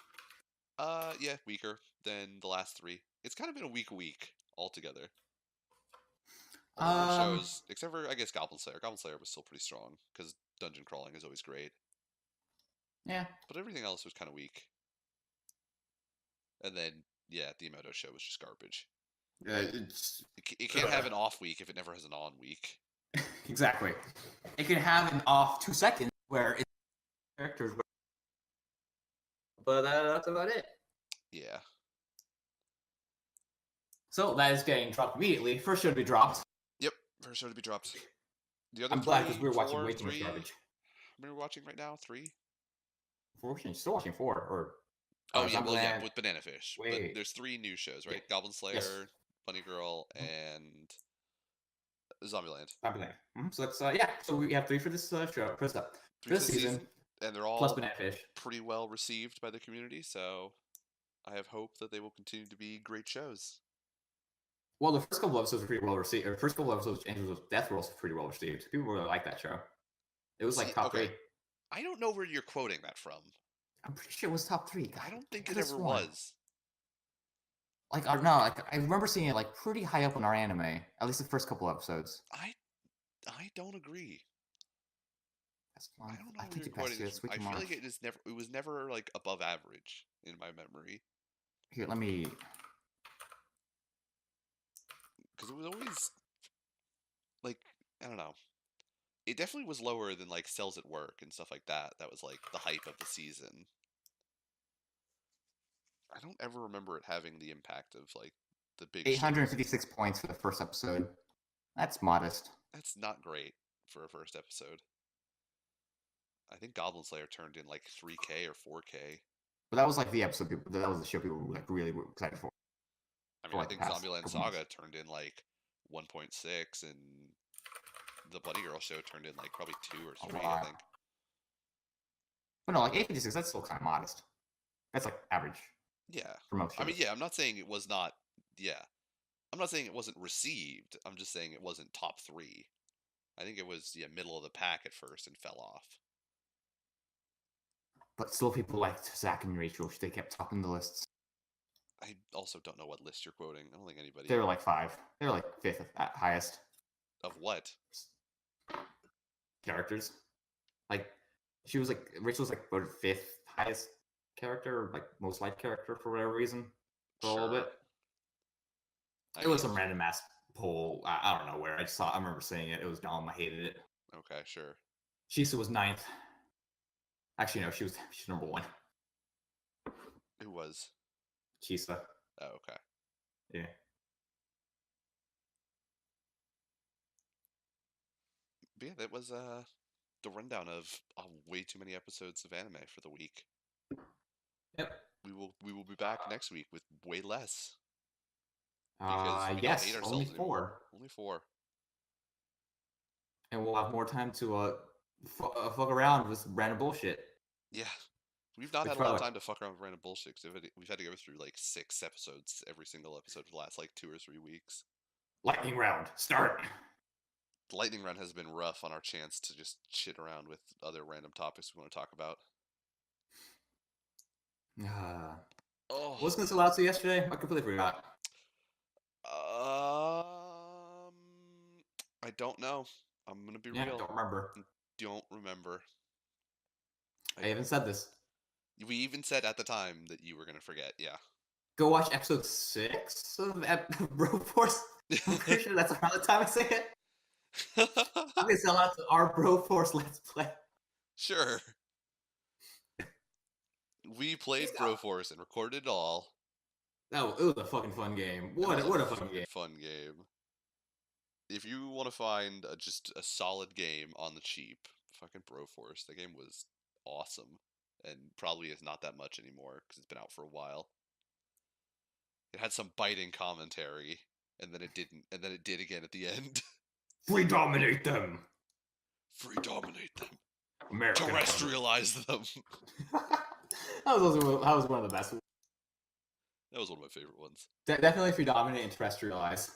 yeah, weaker than the last three. It's kind of been a weak week altogether. All the other shows, except for I guess Goblin Slayer. Goblin Slayer was still pretty strong because dungeon crawling is always great. Yeah. But everything else was kind of weak. And then, yeah, the Emoto show was just garbage. It can't have an off week if it never has an on week. Exactly. It can have an off 2 seconds where it's characters. But that's about it. Yeah. So that is getting dropped immediately. First show to be dropped. Yep, first show to be dropped. The other I'm glad because we were watching way too much three. garbage. We're watching right now 3. We're still watching 4 or. Oh yeah, well yeah, with Banana Fish. Wait. But there's 3 new shows, right? Yeah. Goblin Slayer, Yes. Bunny Girl, and Zombieland. Zombieland. So that's yeah. So we have 3 for this show. For this season, and they're all plus Banana Fish. Pretty well received by the community. So I have hope that they will continue to be great shows. Well, the first couple episodes were pretty well received. The first couple episodes, Angels of Death, were also pretty well received. People really like that show. It was like top 3. I don't know where you're quoting that from. I'm pretty sure it was top 3. God, I don't think it ever was. Like, no, like I remember seeing it like pretty high up on our anime. At least the first couple episodes. I don't agree. That's fine. I don't know I where think you're quoting this. I feel like it was never like above average in my memory. Here, let me. Because it was always like, I don't know. It definitely was lower than like Cells at Work and stuff like that. That was like the hype of the season. I don't ever remember it having the impact of like the big 856 points for the first episode. That's modest. That's not great for a first episode. I think Goblin Slayer turned in like 3K or 4K. But that was like the episode. That was the show people were like really excited for. I mean, I think Zombieland Saga turned in like 1.6, and the Bunny Girl show turned in like probably 2 or 3, I think. But no, like 856, that's still kind of modest. That's like average. Yeah. For most shows. I mean, yeah, I'm not saying it was not. Yeah. I'm not saying it wasn't received. I'm just saying it wasn't top 3. I think it was middle of the pack at first and fell off. But still, people liked Zach and Rachel. They kept topping the lists. I also don't know what list you're quoting. I don't think anybody. They were like 5. They were like 5th at highest. Of what? Characters. Like, Rachel was like voted 5th highest character, or like most liked character for whatever reason. For a little bit. It was some random ass poll. I don't know where. I remember seeing it. It was dumb. I hated it. Okay, sure. Shisa was 9th. Actually, no, she's number 1. Who was? Chisa. Oh, okay. Yeah. But yeah, that was the rundown of way too many episodes of anime for the week. Yep. We will be back next week with way less. Yes, only 4. Only 4. And we'll have more time to fuck around with random bullshit. Yeah. We've not Which, had a by lot the of way, time to fuck around with random bullshit because we've had to go through like 6 episodes every single episode for the last like 2 or 3 weeks. lightning round, start. The lightning round has been rough on our chance to just shit around with other random topics we want to talk about. What Oh, was going to say yesterday? I completely forgot. I don't know. I'm gonna be Yeah, real. don't remember. Don't remember. I even said this. We even said at the time that you were gonna forget. Yeah. Go watch episode 6 of Broforce. I'm pretty sure that's around the time I say it. I'm gonna sell out to our Broforce Let's Play. Sure. We played Broforce and recorded it all. No, it was a fucking fun game. What a fun game. Fun game. If you want to find just a solid game on the cheap, fucking Broforce. The game was awesome, and probably is not that much anymore because it's been out for a while. It had some biting commentary, and then it didn't, and then it did again at the end. Free dominate them. Free dominate them. American terrestrialize them. that was one of the best. That was one of my favorite ones. Definitely free dominate and terrestrialize.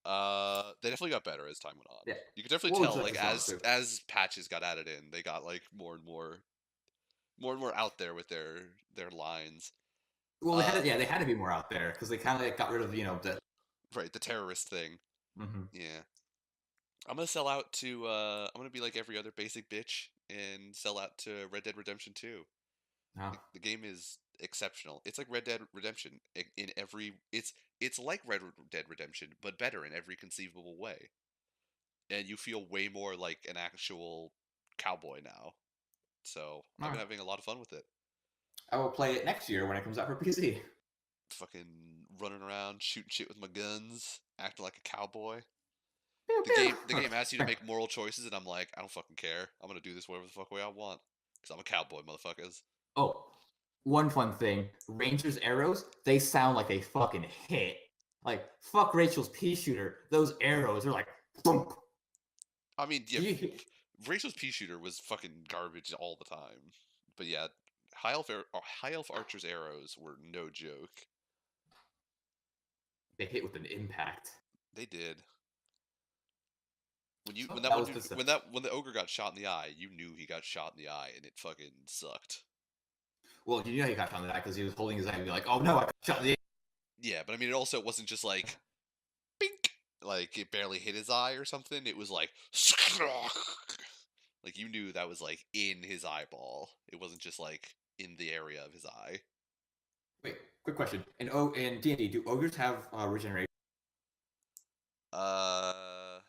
They definitely got better as time went on. Yeah. You could definitely tell, like as patches got added in, they got like more and more out there with their lines. Well, they had to be more out there because they kind of like got rid of the terrorist thing. Mm-hmm. Yeah, I'm gonna sell out to. I'm gonna be like every other basic bitch and sell out to Red Dead Redemption 2. Oh. The game is exceptional. It's like Red Dead Redemption in every. It's like Red Dead Redemption, but better in every conceivable way. And you feel way more like an actual cowboy now. So I've been having a lot of fun with it. I will play it next year when it comes out for PC. Fucking running around, shooting shit with my guns, acting like a cowboy. The game asks you to make moral choices, and I'm like, I don't fucking care. I'm gonna do this whatever the fuck way I want, because I'm a cowboy, motherfuckers. Oh, one fun thing: Ranger's arrows, they sound like they fucking hit. Like fuck Rachel's pea shooter. Those arrows are like thump. I mean, yeah, Rachel's pea shooter was fucking garbage all the time. But yeah, High Elf Archer's arrows were no joke. They hit with an impact. They did. When the ogre got shot in the eye, you knew he got shot in the eye, and it fucking sucked. Well, you know he got shot in the eye because he was holding his eye and be like, "Oh no, I got shot in the eye." Yeah, but I mean, it wasn't just like, bink, like it barely hit his eye or something. It was like, like you knew that was like in his eyeball. It wasn't just like in the area of his eye. Wait, quick question. In D&D, do ogres have regeneration? I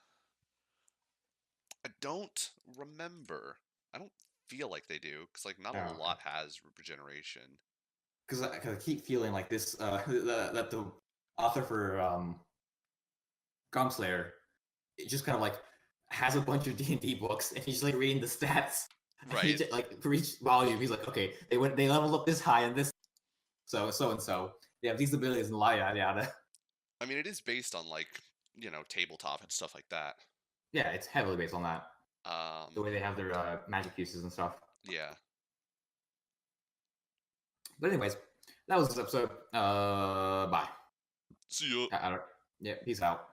don't remember. I don't feel like they do, because like not a lot has regeneration. Because I keep feeling like this that the author for Gauntslayer, it just kind of like has a bunch of D&D books, and he's like reading the stats. Right. Like for each volume, he's like, okay, they leveled up this high and this, so and so. They have these abilities and yada yada. I mean, it is based on like tabletop and stuff like that. Yeah, it's heavily based on that. The way they have their magic uses and stuff. Yeah. But anyways, that was this episode. Bye. See ya. Yeah, peace out.